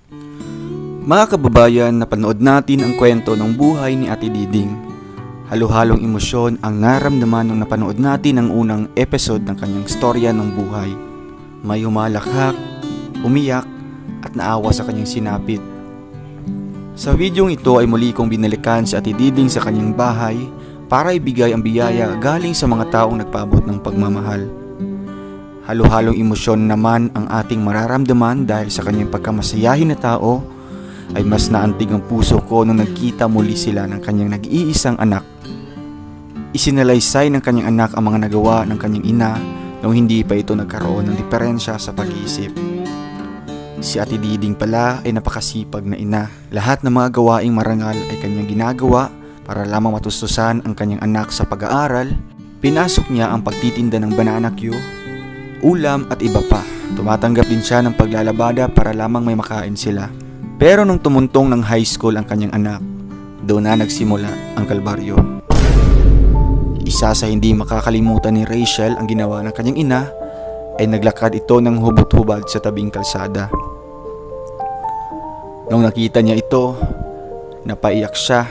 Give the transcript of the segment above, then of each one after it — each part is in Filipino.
Mga kababayan, napanood natin ang kwento ng buhay ni Ate Diding. Halo-halong emosyon ang naramdaman nung napanood natin ang unang episode ng kanyang storya ng buhay. May humalakhak, umiyak, at naawa sa kanyang sinapit. Sa videong ito ay muli kong binalikan si Ate Diding sa kanyang bahay para ibigay ang biyaya galing sa mga taong nagpaabot ng pagmamahal. Halo-halong emosyon naman ang ating mararamdaman dahil sa kanyang pagkamasayahin na tao ay mas naantig ang puso ko nung nagkita muli sila ng kanyang nag-iisang anak. Isinalaysay ng kanyang anak ang mga nagawa ng kanyang ina nung hindi pa ito nagkaroon ng diferensya sa pag-iisip. Si Ate Diding pala ay napakasipag na ina. Lahat ng mga gawaing marangal ay kanyang ginagawa para lamang matustusan ang kanyang anak sa pag-aaral. Pinasok niya ang pagtitinda ng banana Q, ulam at iba pa. Tumatanggap din siya ng paglalabada para lamang may makain sila. Pero nung tumuntong ng high school ang kanyang anak, doon na nagsimula ang kalbaryo. Isa sa hindi makakalimutan ni Rachel ang ginawa ng kanyang ina ay naglakad ito ng hubot-hubad sa tabing kalsada. Nung nakita niya ito, napaiyak siya.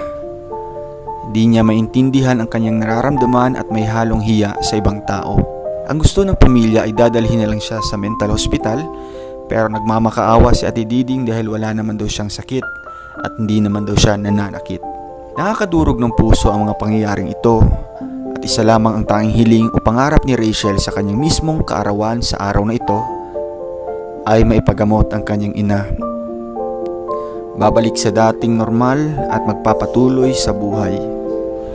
Di niya maintindihan ang kanyang nararamdaman at may halong hiya sa ibang tao. Ang gusto ng pamilya ay dadalhin na lang siya sa mental hospital. Pero nagmamakaawa si Ate Diding dahil wala naman daw siyang sakit at hindi naman daw siya nananakit. Nakakadurog ng puso ang mga pangyayaring ito at isa lamang ang tanging hiling o pangarap ni Rachel sa kanyang mismong kaarawan sa araw na ito ay maipagamot ang kanyang ina. Babalik sa dating normal at magpapatuloy sa buhay.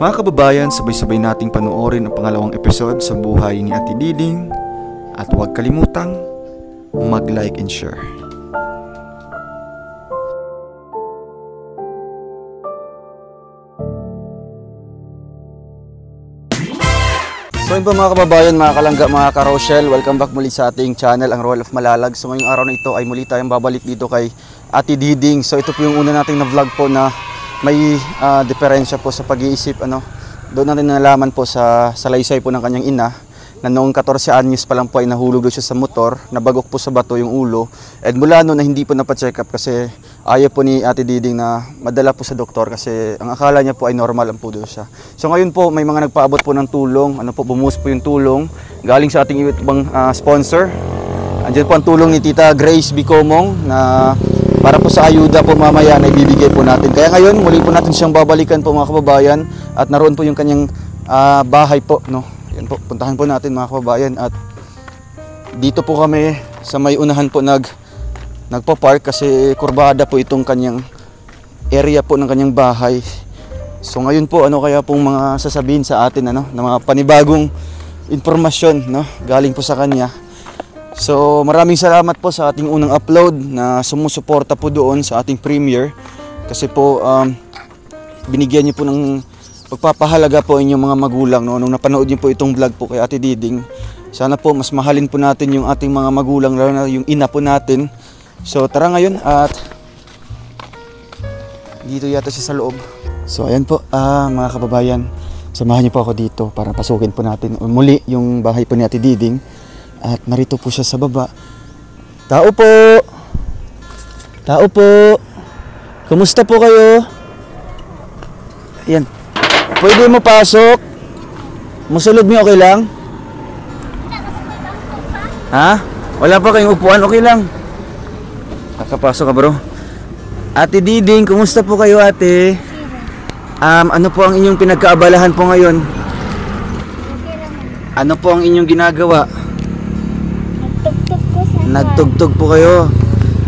Mga kababayan, sabay-sabay nating panoorin ang pangalawang episode sa buhay ni Ate Diding at huwag kalimutang mag-like and share. So yun po mga kababayan, mga kalangga, mga ka-Rochelle, welcome back muli sa ating channel, ang Royal of Malalag. So ngayong araw na ito ay muli tayong babalik dito kay Ate Diding. So ito po yung una nating na-vlog po na may diferensya po sa pag-iisip. Doon natin nalaman po sa salaysay po ng kanyang ina na noong 14 anyos pa lang po ay nahulog siya sa motor, nabagok po sa bato yung ulo. And mula noon na hindi po napacheck up kasi ayaw po ni Ate Diding na madala po sa doktor kasi ang akala niya po ay normal ang pudo siya. So ngayon po may mga nagpaabot po ng tulong, bumuhos po yung tulong galing sa ating ibang sponsor. Andiyan po ang tulong ni Tita Grace Bicomong na para po sa ayuda po mamaya na ibibigay po natin. Kaya ngayon muli po natin siyang babalikan po mga kababayan at naroon po yung kanyang bahay po, Yan po, puntahan po natin mga kababayan at dito po kami sa may unahan po nagpa-park kasi kurbada po itong kanyang area po ng kanyang bahay. So ngayon po kaya pong mga sasabihin sa atin na mga panibagong impormasyon galing po sa kanya. So maraming salamat po sa ating unang upload na sumusuporta po doon sa ating premiere kasi po binigyan niyo po ng pagpapahalaga po inyong mga magulang nung napanood niyo po itong vlog po kay Ate Diding. Sana po mas mahalin po natin yung ating mga magulang, lalo na yung ina po natin. So tara ngayon at dito yata siya sa loob. So ayan po mga kababayan, samahan niyo po ako dito para pasukin po natin muli yung bahay po ni Ate Diding. At narito po siya sa baba. Tao po! Tao po! Kumusta po kayo? Ayan. Pwede mo pasok? Musulod mo, okay lang? Ha? Wala pa kayong upuan, okay lang. Nakapasok ka bro. Ate Diding, kumusta po kayo ate? Ano po ang inyong pinagkaabalahan po ngayon? Ano po ang inyong ginagawa? Nagtugtog po sa Nagtugtog po kayo.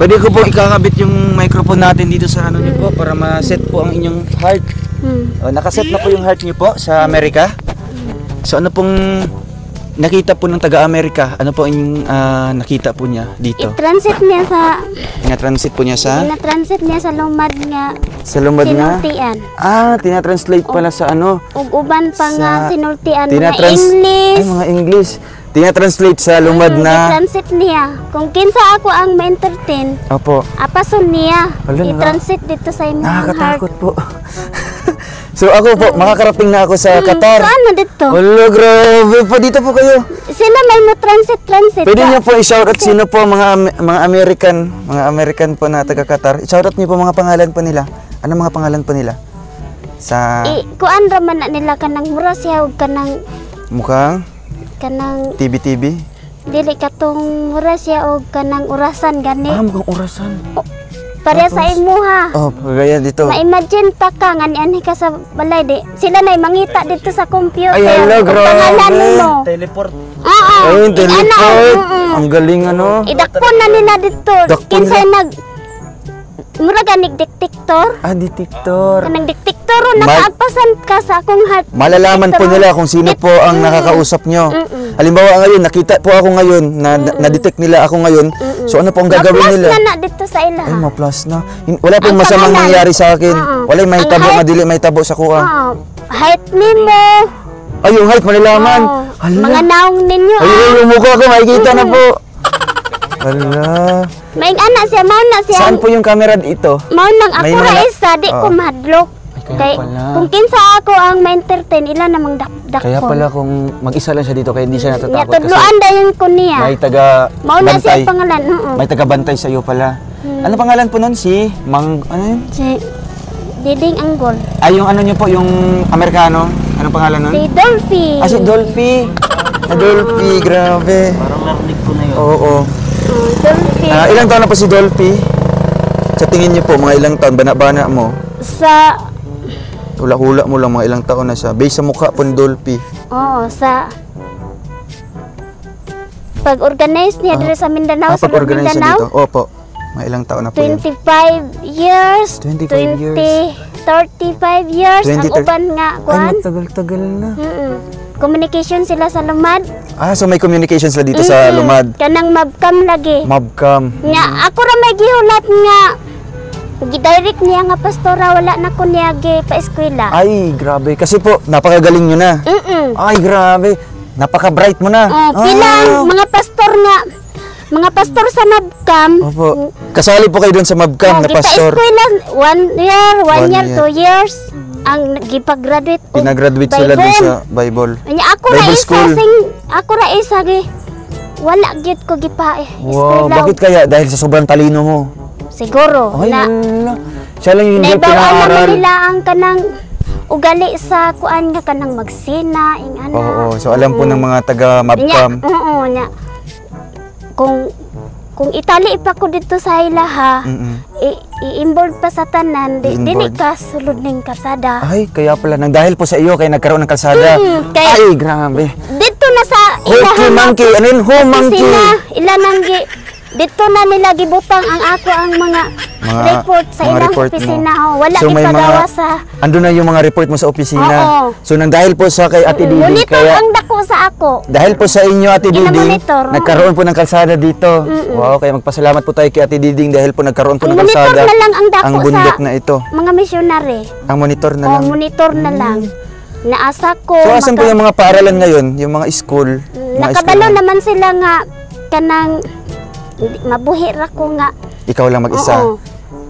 Pwede ko po ikakabit yung microphone natin dito sa niyo po para ma-set po ang inyong heart. Nakaset na po yung heart niyo po sa Amerika. So ano pong nakita po ng taga-Amerika? Ano po yung nakita po niya dito? I-transit niya sa Ina-transit po niya sa? Ina-transit niya sa lumad nga Sa lumad nga? sinultian. Tina-translate pala sa Ug uban pa nga sinultian mga Tinatrans- English. Ay, mga English. Tina-translate sa lumad na. I-transit niya. Kung kinsa ako ang ma-entertain, Opo. apason niya. Wala, I-transit dito sa imong heart. Nakakatakot po. So ako po, makakarating na ako sa Qatar. So ano dito? Wala, grabe po. Dito po kayo. Sila may mo transit. Pwede niyo po i-shoutout sino po mga American po na taga Qatar. I-shoutout niyo po mga pangalan po nila. Ano mga pangalan po nila? Sa Kuan raman na nila kanang mura siya ug kanang mukhang kanang TV. dili katong mura siya og kanang orasan gani. Mukhang orasan. Pareha sa imuha. Oh, kagaya dito. Na-imagine ta ka nga ani ka sa balay di. Sila nay mangita dito sa computer. Ay, hello, Ang grabe. pangalan mo. Teleport. Oo. Ay, teleport. Ang galing ano. Idakpon na nila dito. Dakpon Kinsay mura ganig detektor. Detektor. Kanang detektor nakaapasan ka sa akong heart. Malalaman po detector. nila kung sino po ang nakakausap nyo. Halimbawa ngayon, nakita po ako ngayon, na-detect nila ako ngayon. So ano po ang gagawin Ma-plus nila? na dito sa ila. Ay, ma-plus na. Wala pong Ang masamang pangalan. nangyari sa akin. Wala yung may Ang tabo, height. madili may tabo sa kuha. Height nimo. Ay, yung height, malalaman. Oo. Mga naong ninyo. Ay, yung mukha ko, makikita na po. Hala. Maing anak siya, mao na siya. Saan po yung camera dito? Mao nang May ako ra mga- isa, di ko Oo. mahadlok. kaya Kay pala. kung kinsa ako ang ma-entertain, ila namang dakon. Kaya pala kung mag-isa lang siya dito, kaya hindi siya Nya natatakot kasi tudloan dayon ko niya. may taga Mao na siya bantay. pangalan. Oo. May taga bantay sa iyo pala. Ano pangalan po nun? Si ano yun? Si Diding Anggol. Ay, yung ano nyo po, yung Amerikano. Anong pangalan nun? Si Dolphy. Si Dolphy. Dolphy, grabe. Parang narinig ko na yun. Oo. Dolphy. Ilang taon na po si Dolphy? Sa tingin niyo po, mga ilang taon, bana-bana mo? Sa Hula-hula mo lang, mga ilang taon na siya. Base sa mukha po ni Dolphy. sa pag-organize niya dito sa Mindanao, sa Pag-organize siya Mindanao. dito. Opo. Mga ilang taon na po yun. 25 years, 25 years. 35 years, 20, ang uban nga, Ay, kuhan. matagal-tagal na. Communication sila sa lumad. So may communications sila dito sa Lumad. Kanang mabcam lagi. Mabcam. Nga, ako ra may gihulat nga, gidirect niya nga pastora, wala na ko niya pa-eskwela. Ay, grabe. Kasi po, napakagaling nyo na. Ay, grabe. Napaka-bright mo na. Pilang mga pastor sa mabcam. Opo. Kasali po kayo doon sa Mabcam na pastor. Eskwela, 1 year, 1 1 year, year. 2 years. Ang gipag-graduate. og Pinagraduate sila doon Bible. sa Bible. Nya ako ra Bible isa school. ako ra isa gi wala gyud ko gipa Wow, eskwela. bakit kaya? Dahil sa sobrang talino mo. Siguro Ay, na wala. Siya lang yung hindi naibaw naman pinaaral. nila ang kanang ugali sa kuan nga kanang magsina ing ana. Oo, so alam po ng mga taga Mabcam. Oo, nya. Kung itali pa ko dito sa ilaha, i-inboard pa sa tanan, dili I-inboard. ka sulod ning kalsada. Ay, kaya pala. Nang dahil po sa iyo, kaya nagkaroon ng kalsada. kaya- Ay, grabe. Dito na sa Hoki monkey. Ano yun? Ho monkey. opisina, ila nang dito na nila gibutang ang ako ang mga report sa mga ilang report mo. opisina. Wala So, may ipagawa mga- sa Andun na yung mga report mo sa opisina. Oo. So nang dahil po sa kay Ate Didi, monitor kaya ang dako sa ako. dahil po sa inyo Ate Didi, Ina-monitor, oo. nagkaroon po ng kalsada dito. Wow, kaya magpasalamat po tayo kay Ate Didi dahil po nagkaroon po Ang ng monitor kalsada. na lang ang dako Ang bundok sa na ito. mga missionary. Ang monitor na O lang. monitor na lang. Naasa ko. So asan po yung mga paaralan ngayon? Yung mga school? Mga Nakabalo eskwelahan? naman sila nga kanang mabuhi ra ko nga. Ikaw lang mag-isa. Oo.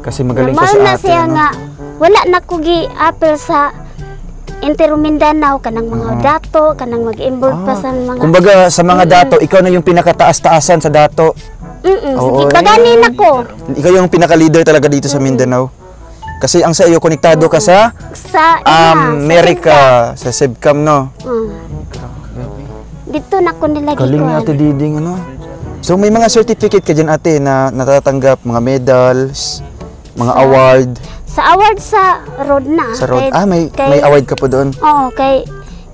Kasi magaling po Normal sa na ate. siya ano? nga wala na ko gi-apel sa Intero Mindanao kanang mga dato, kanang mag-involve pa sa mga Kumbaga sa mga dato, ikaw na yung pinakataas-taasan sa dato. Oo, Sige, paganin ako. Ikaw yung pinaka-leader talaga dito sa Mindanao. Kasi ang sa iyo, konektado ka sa Sa Amerika, sa Sebcam, no? Dito na ko nilagay Galing ni ko. Ate Diding, ano? So may mga certificate ka dyan, ate, na natatanggap, mga medals, mga award Sa award sa road na. sa road. Kay- May award ka po doon. Oo, kay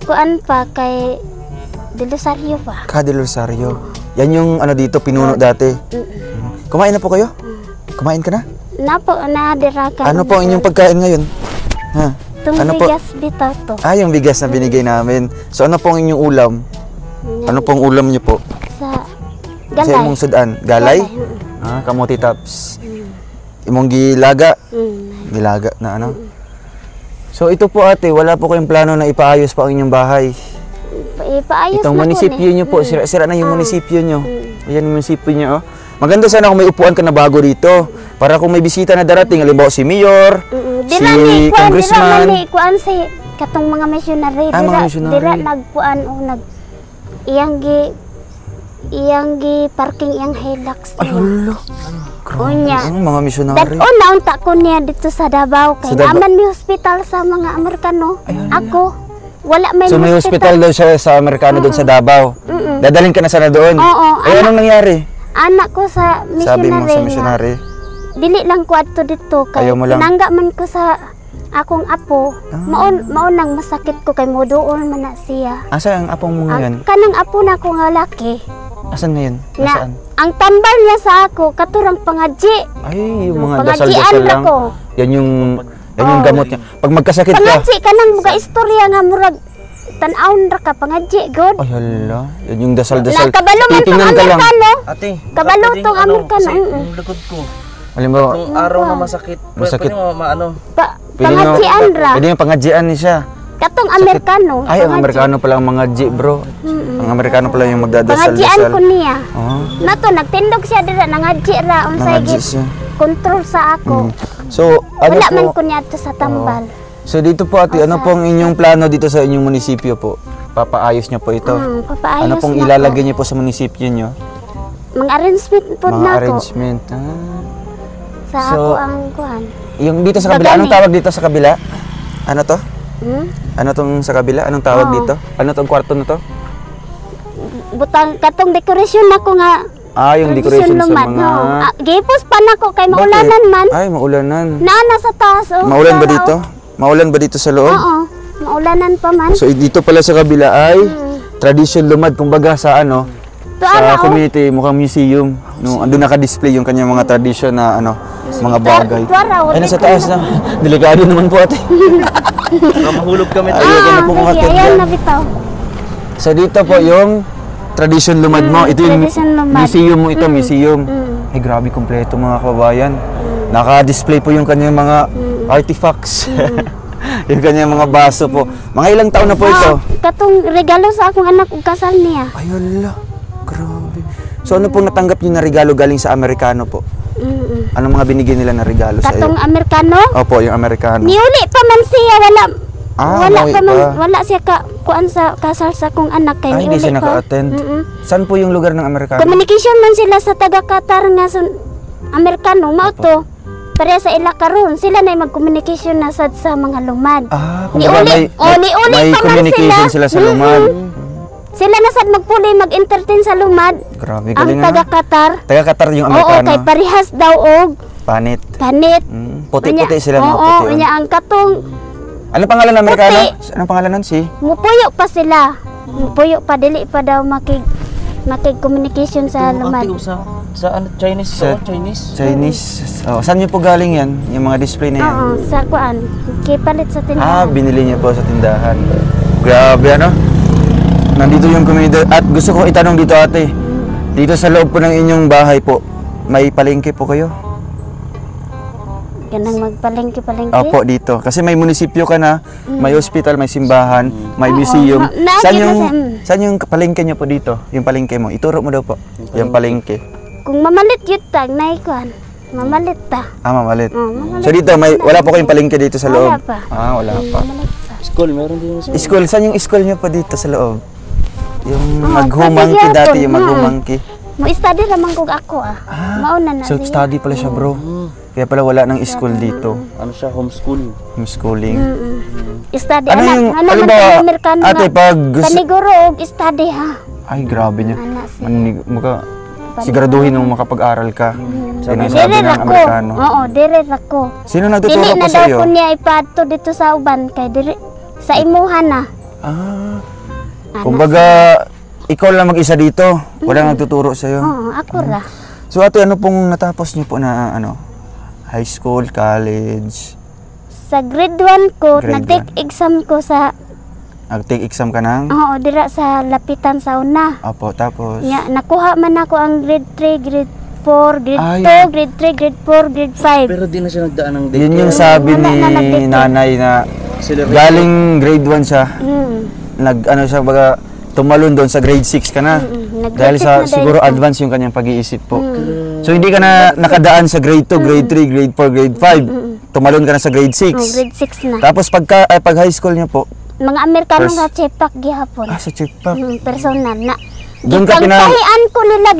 kuan pa kay Delosario pa. Cade Rosario. Yan yung ano dito, pinuno dati. Kumain na po kayo? Kumain ka na? Napo na dira ka. Ano po ang inyong pagkain ngayon? Ha? Tung Ano po? bigas bitaw to. Yung bigas na binigay namin. So ano po ang inyong ulam? Ano pong ulam niyo po? Sa Sa galay. imong sudan? Galay? Kamuti tops. Imong gilaga? Gilaga na ano? So ito po ate, wala po kayong plano na ipaayos pa ang inyong bahay. Ipaayos Itong na ko munisipyo ni. nyo po, sira na yung munisipyo nyo. Ayan yung munisipyo nyo, oh. Maganda sana kung may upuan ka na bago dito. Para kung may bisita na darating, halimbawa si Mayor, Dira ni kuan, dira Congressman. man ni kuan si katong mga missionary. Ah, mga missionary. Dira nagkuan o nag iyang gi parking iyang Hilux. Ay, hala. Unya. Ano, mga missionary. Dat-on naunta ko niya dito sa Davao kay Sa Davao. naman may hospital sa mga Amerikano. Ako wala may So may hospital daw siya sa Amerikano doon sa Davao. Dadalhin ka na sana doon. Oo, Ay, anong nangyari? Anak ko sa missionary. Sabi mo sa nga. missionary. Dili lang ko adto dito kay Ayaw mo lang? pinangga man ko sa akong apo. Maunang masakit ko kay moduol man na siya. Asa ang apong mo ngayon? Kanang apo na ko nga laki. Asan ngayon? Na, Nasaan? ang tambal niya sa ako katurang pangadji. Ay, yung mga Pangadjian dasal-dasal ra lang. ko. Yan yung gamot niya. Pag magkasakit ka. Pangadji kanang mga istorya nga murag tan-awon ra ka pangadji god. Ay, hala. Yan yung dasal-dasal. Na kabalo man tong Titingnan ka lang. Amerikano. Ate, Kabalo pwedeng tong Amerikano. Yung likod ko. Halimbawa, Nung araw na masakit. Masakit. Pwede mo maano. pwede nyo, Pangadjian ra. pwede yung pangadjian ni siya. Katong Amerikano. Ay, ang Amerikano pala ang mga G, bro. Ang Amerikano pala yung Pangadjian magdadasal-dasal. ko niya. Oh, Nato nagtindog siya dira nangadji ra unsay mga G gid siya. control sa ako. So, ano Wala man po? ko niya to sa tambal. So, dito po ate, ano pong inyong plano dito sa inyong munisipyo po? Papaayos niyo po ito? Papaayos Ano pong na ilalagay niyo po sa munisipyo niyo? ko. Mga arrangement po Mga na ako. arrangement. Sa So, ako ang kuhan. Yung dito sa kabila, Bagani. anong tawag dito sa kabila? Ano to? Hmm? Ano tong sa kabila? Anong tawag Oo. dito? Ano tong kwarto na to? Butang katong dekorasyon ako nga. Ah, yung decoration sa lumad, mga... no. Gipos pa nako kay Bakit? maulanan man. Ay, maulanan. Naana sa taas. Oh, Maulan ba taraw. dito? Maulan ba dito sa loob? Oo. Maulanan pa man. So dito pala sa kabila ay tradition lumad kumbaga sa ano Tuara, sa community mukhang museum no andun naka-display yung kanyang mga tradition na ano mga bagay. Tuara, Ay nasa taas na. Delikado naman po ate. Baka mahulog kami. Ayoko na po sige, umakyat ayan dyan. na bitaw. So dito po yung tradition lumad mo. Ito yung tradition lumad. museum mo ito, museum. Ay grabe kompleto mga kababayan. Naka-display po yung kanyang mga artifacts. Yung kanyang mga baso po. Mga ilang taon na po ito? Katong regalo sa akong anak ug kasal niya. Ay, hala. Grabe. So, ano pong natanggap niyo na regalo galing sa Amerikano po? Anong mga binigyan nila na regalo sa iyo? Katong Amerikano. Opo, yung Amerikano. Niuli pa man siya wala. Wala umuwi pa man, pa. wala siya ka kuan sa kasal sa akong anak kay Ay, hindi niuli siya pa. naka-attend. Saan po yung lugar ng Amerikano? Communication man sila sa taga Qatar nga sa Amerikano mao to. Pareha sa ila karon sila na mag-communication na sad sa mga lumad. Ah, kumbaga Niuli, may niuli pa man communication sila sa lumad. Sila na sad magpuli mag-entertain sa lumad. Grabe, Ang galing taga na. Qatar. Taga Qatar yung Oo, Amerikano. kay parehas daw og Panit. panit. Puti-puti Unya- sila, mga Oo, puti. unya ang katong Ano pangalan ng Amerikano? Puti. Anong pangalan nun? Si? mupuyo pa sila. Mupuyo pa dili pa daw makig-communication sa lumad. Ate, sa ano, Chinese? Sa- Chinese? Chinese. Oh, saan niyo po galing yan? Yung mga display na yan? Oo, sa kuan. Kipalit sa Ah, tindahan. binili niya po sa tindahan. Grabe ano? Nandito yung community. At gusto ko itanong dito ate. Dito sa loob po ng inyong bahay po, may palengke po kayo? Ganang magpalengke-palengke. Opo, dito. Kasi may munisipyo ka na, may hospital, may simbahan, may museum. Lagi Saan na yung, sa- saan yung palengke niyo po dito? Yung palengke mo. Ituro mo daw po. Yung palengke. Kung mamalit yun tag, naikuan. Mamalit ta. Ah, mamalit. Mamalit. So dito, wala po kayong palengke dito sa loob? Wala pa. Ah, wala pa. Mamalit ta. School, meron din sa... School, saan yung school niyo po dito sa loob? Yung Ah, maghumangki pwede dati, yan. yung maghumangki. Mo study ramang kog ako ah. Mauna na So, siya. study pala siya, bro. Kaya pala wala ng school dito. Ano siya, homeschool. Homeschooling. Study Ano anak, yung, anak man halimbawa, tayo Amerikano ate, nga. pag gusto... Kaniguro og study ha. Ay, grabe niya. Anak siya. Siguraduhin mong makapag-aral ka. Yan ang sabi Dire ng ako. Amerikano. Oo, dire ako. Sino Dili nagtuturo na po daw sa iyo? ko niya ipadto dito sa uban kay dire sa imuhan na. Ah, Anak. kumbaga, ikaw lang mag-isa dito. Walang nagtuturo sa iyo. Oo, ako ra. So, ate, ano pong natapos niyo po na, high school, college? Sa grade 1 ko, Grade nag-take exam ko sa Nag-take exam ka ng? oo, dira sa lapitan sa una. Opo, tapos? Nya, nakuha man ako ang grade 3, grade 4, grade Ay. 2, grade 3, grade 4, grade 5. Pero di na siya nagdaan ng Yun yung sabi Wala ni na nag-take. nanay na Accelerate. galing grade 1 siya. Mm. Siya baga tumalon doon sa grade 6 ka na. Nag-grade Dahil 6 sa na siguro dahil- advance yung kanyang pag-iisip po. So hindi ka na nakadaan sa grade 2, grade 3, grade 4, grade 5. tumalon ka na sa grade 6. Grade 6 na. Tapos pag high school niyo po, Mga Amerikano First- nga chepak gihapon. sa Chipak. Personal na. Doon ka Gipangtahian ko nila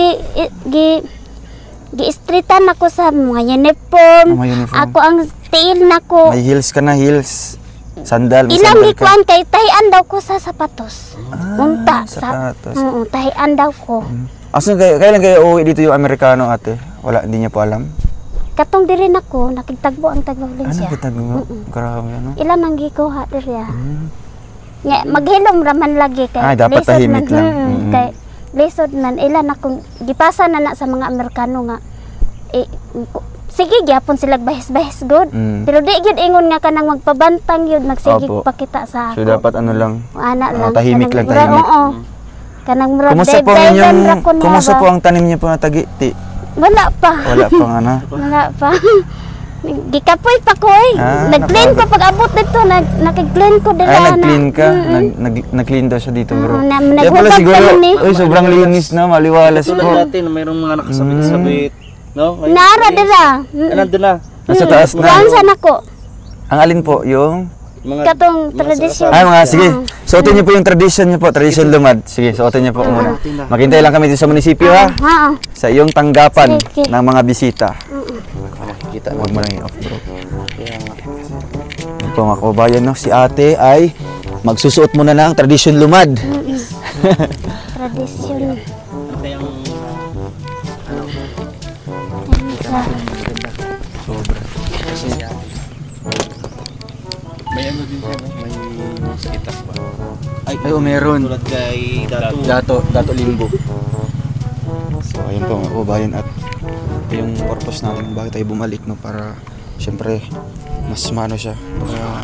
gi-streetan ako sa mga uniform. Mga uniform. Ako ang tail nako. May heels ka na, heels. Sandal, may Ilang sandal ka. gikuan kay tahian daw ko sa sapatos. Unta sapatos. Oo, tahian daw ko. Asan kailan kayo uuwi dito yung Amerikano, ate? Wala, hindi niya po alam. Katong diri nako nakigtagbo ang tagbawlin Ano siya. kita mo? Grabe ano? Ilan ang gikuha diri ah. Nga maghilom raman lagi kay. Dapat lisod tahimik man, lang. Kay lisod man ilan akong gipasa na sa mga Amerikano nga. Sige gyapon sila bahis-bahis good. Pero di gyud ingon nga kanang magpabantang yun magsigig Opo. pakita sa ako. So dapat ano lang. Ana lang. tahimik lang, Kanang mura- tahimik. Oo. Kanang mura Kumusta po day-day yung ra ko niya kumusta ba? po ang tanim niyo po na tagiti? Wala pa. Wala pang ano. Wala pa. Gikapoy pa ko eh. Nag-clean ko pag abot dito, nakig-clean ko dila na. Nag-clean ka? Nag-clean daw siya dito, bro. Kaya pala Naghubad siguro, kami. uy, sobrang linis na, maliwalas Tulad po. dati na mayroong mga nakasabit-sabit. No? Ngayon, Nara dira. nandun na. Nasa taas na. Kuansan ako. Ang alin po, yung... Mga Katong tradisyon. sige. Suotin niyo po yung tradition niyo po, tradition lumad. Sige, suotin niyo po muna. Maghintay lang kami dito sa munisipyo, ha? Oo. Sa iyong tanggapan Sige. ng mga bisita. makikita. Huwag mo lang i-off, bro. Kaya nga. Yan po mga kababayan, no? Si ate ay magsusuot muna ng tradition lumad. Tradisyon. Kaya ang Sobra. may ano din siya, no? May sitas pa. Ay, meron. Tulad kay Dato Limbo. So, ayun po mga kababayan, at ito yung purpose natin bakit tayo bumalik, no, para syempre mas maano siya, para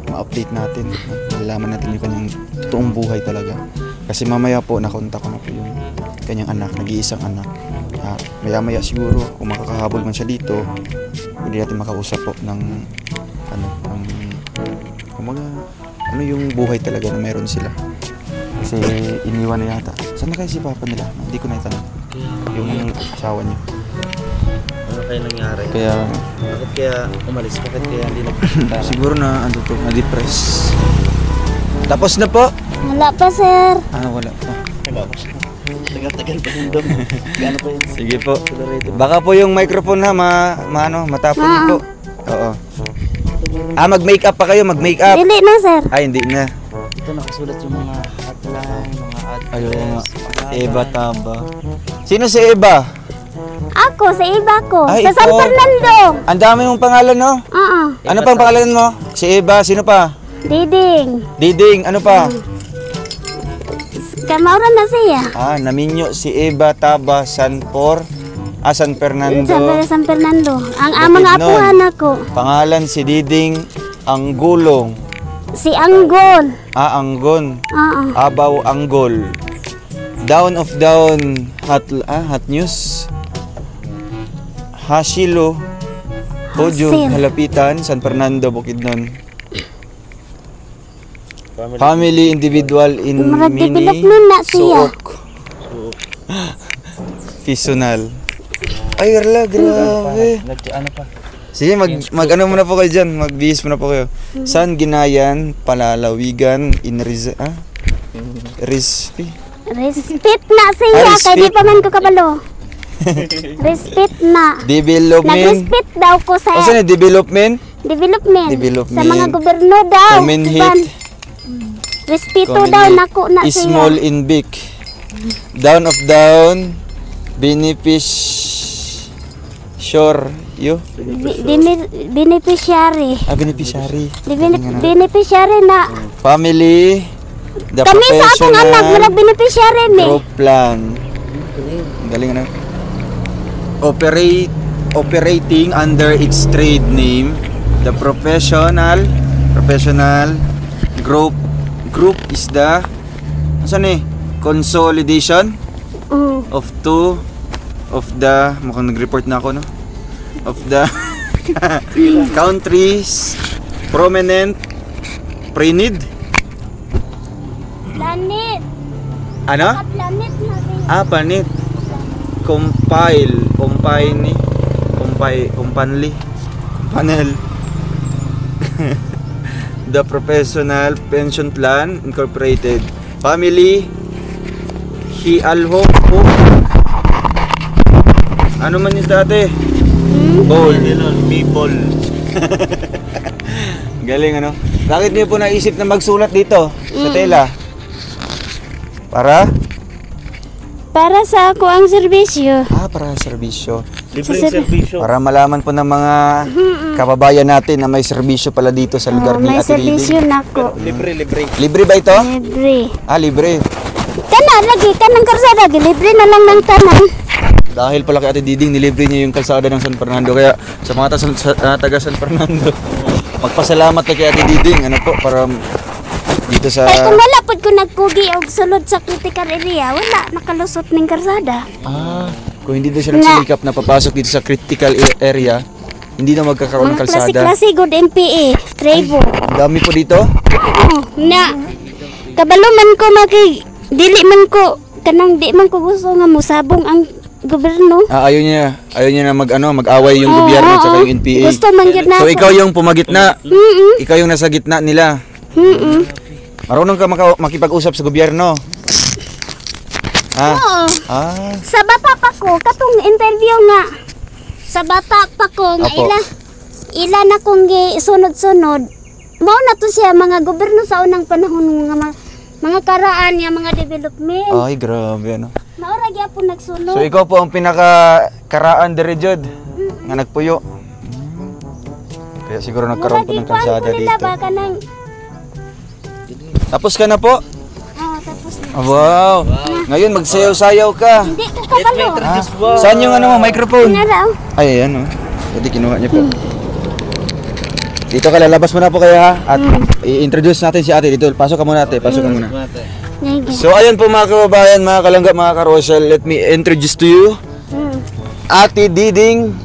ma-update natin, no? Malalaman natin yung kanyang totoong buhay talaga. Kasi mamaya po nakontak ko na po yung kanyang anak, nag-iisang anak. Maya-maya siguro kung makakahabol man siya dito, hindi natin makausap po ng ano yung buhay talaga na meron sila. Kasi iniwan na yata. Saan na kayo si papa nila? Hindi ko na itanong. Yung asawa niyo. Ano kaya nangyari? Kaya Bakit kaya umalis? Bakit kaya hindi nagpunta? siguro na ano to, na-depress. Tapos na po? Wala pa, sir. Wala pa. Tagal-tagal pa yun doon. Gano'n pa yun? Sige po. Baka po yung microphone ha, matapon niyo po. Oo. Mag-makeup pa kayo, mag-makeup. Dili na, sir. Ay, hindi na. Ito nakasulat yung mga hotline, mga address. Ayun nga. pangalan. Eva Taba. Sino si Eva? Ako, sa iba ko. Ay, Sa San ikaw. Fernando. Ang dami mong pangalan, no? Oo. Ano pang pangalan mo? Si Eva, sino pa? Diding. Diding, ano pa? Kamaura na siya. Naminyo si Eva Taba San Fernando. San Fernando. Ang Bukid mga nun. apuhan ako. Pangalan si Diding Anggulong. Si Anggol. Anggon. Oo. Abaw Anggol. Down of Down Hot News. Hasilo. Hojo, Hasil. Halapitan, San Fernando, Bukidnon. Family individual in Murag mini development na siya. Suok. Fisonal. Ay, rala, grabe. Ano pa? Sige, mag ano muna po kayo dyan. Mag-bihis muna po kayo. San Ginayan, Palalawigan, Respect na siya. respect. Kaya di pa man ko kabalo. Respect na. Development. Nag-respect daw ko sa O saan yung development? development. Development. Sa mga gobyerno daw. Comment Diban? hit. Respeto Comment daw hit. nako na siya. Small in big. Down of down. Beneficiary. Beneficiary. Beneficiary. Beneficiary na. Family. The Kami sa akong anak, professional murag beneficiary ni. group plan. Ang galing ano? Operating under its trade name, the professional group is the consolidation of two of the mukhang nag-report na ako, no? Of the countries prominent planet. Ano? Planet na siya. Planet. Panel The Professional Pension Plan Incorporated. Family Hialho po. Ano man yung dati? Ball. People. Galing ano? Bakit niyo po naisip na magsulat dito sa tela? Para? Para sa ako ang serbisyo. Para serbisyo. Libreng serbisyo. Para malaman po ng mga kababayan natin na may serbisyo pala dito sa lugar ni May Ate serbisyo Diding. na ko. Libre. Libre ba ito? Libre. Libre. Kana lagi kanang karsada libre na lang ng tanan. Dahil pala kay Ate Diding, nilibre niya yung kalsada ng San Fernando. Kaya sa mga taga San Fernando, magpasalamat na kay Ate Diding. Ano po, para dito sa... Kaya kung wala pod ko nagkugi og sulod sa critical area, wala nakalusot ning karsada. Kung hindi na siya nagsilikap na papasok dito sa critical area, hindi na magkakaroon ng Mga kalsada. klase-klase good MPA, Trevo. Dami po dito. Na kabalo man ko dili man ko kanang di man ko gusto nga musabong ang gobyerno. Ayaw niya na mag-away yung gobyerno at saka yung NPA. Gusto man gyud na. So ikaw yung pumagitna. Ikaw yung nasa gitna nila. Marunong ka makipag-usap sa gobyerno. Oo. Sa bata pa ko katong interview nga. Sa bata pa ko nga Apo. ila na kong gisunod-sunod. Mao na to siya mga gobyerno sa unang panahon nga mga karaan niya mga development. Ay, grabe ano. Maura gyapon nagsunod. So ikaw po ang pinaka-karaan diri jud nga nagpuyo. Kaya siguro nagkaroon po ng kalsada dito. Baka nang Tapos ka na po? tapos na. Wow. Ngayon magsayaw-sayaw ka. Hindi ko kabalo. Saan yung microphone? Nga raw. Ay, ayan Pwede kinuha niya po. Dito ka, lalabas mo na po kayo ha. At i-introduce natin si ate dito. Pasok ka muna ate, pasok ka muna. So ayan po mga kababayan, mga kalangga, mga karosel. Let me introduce to you Ate Diding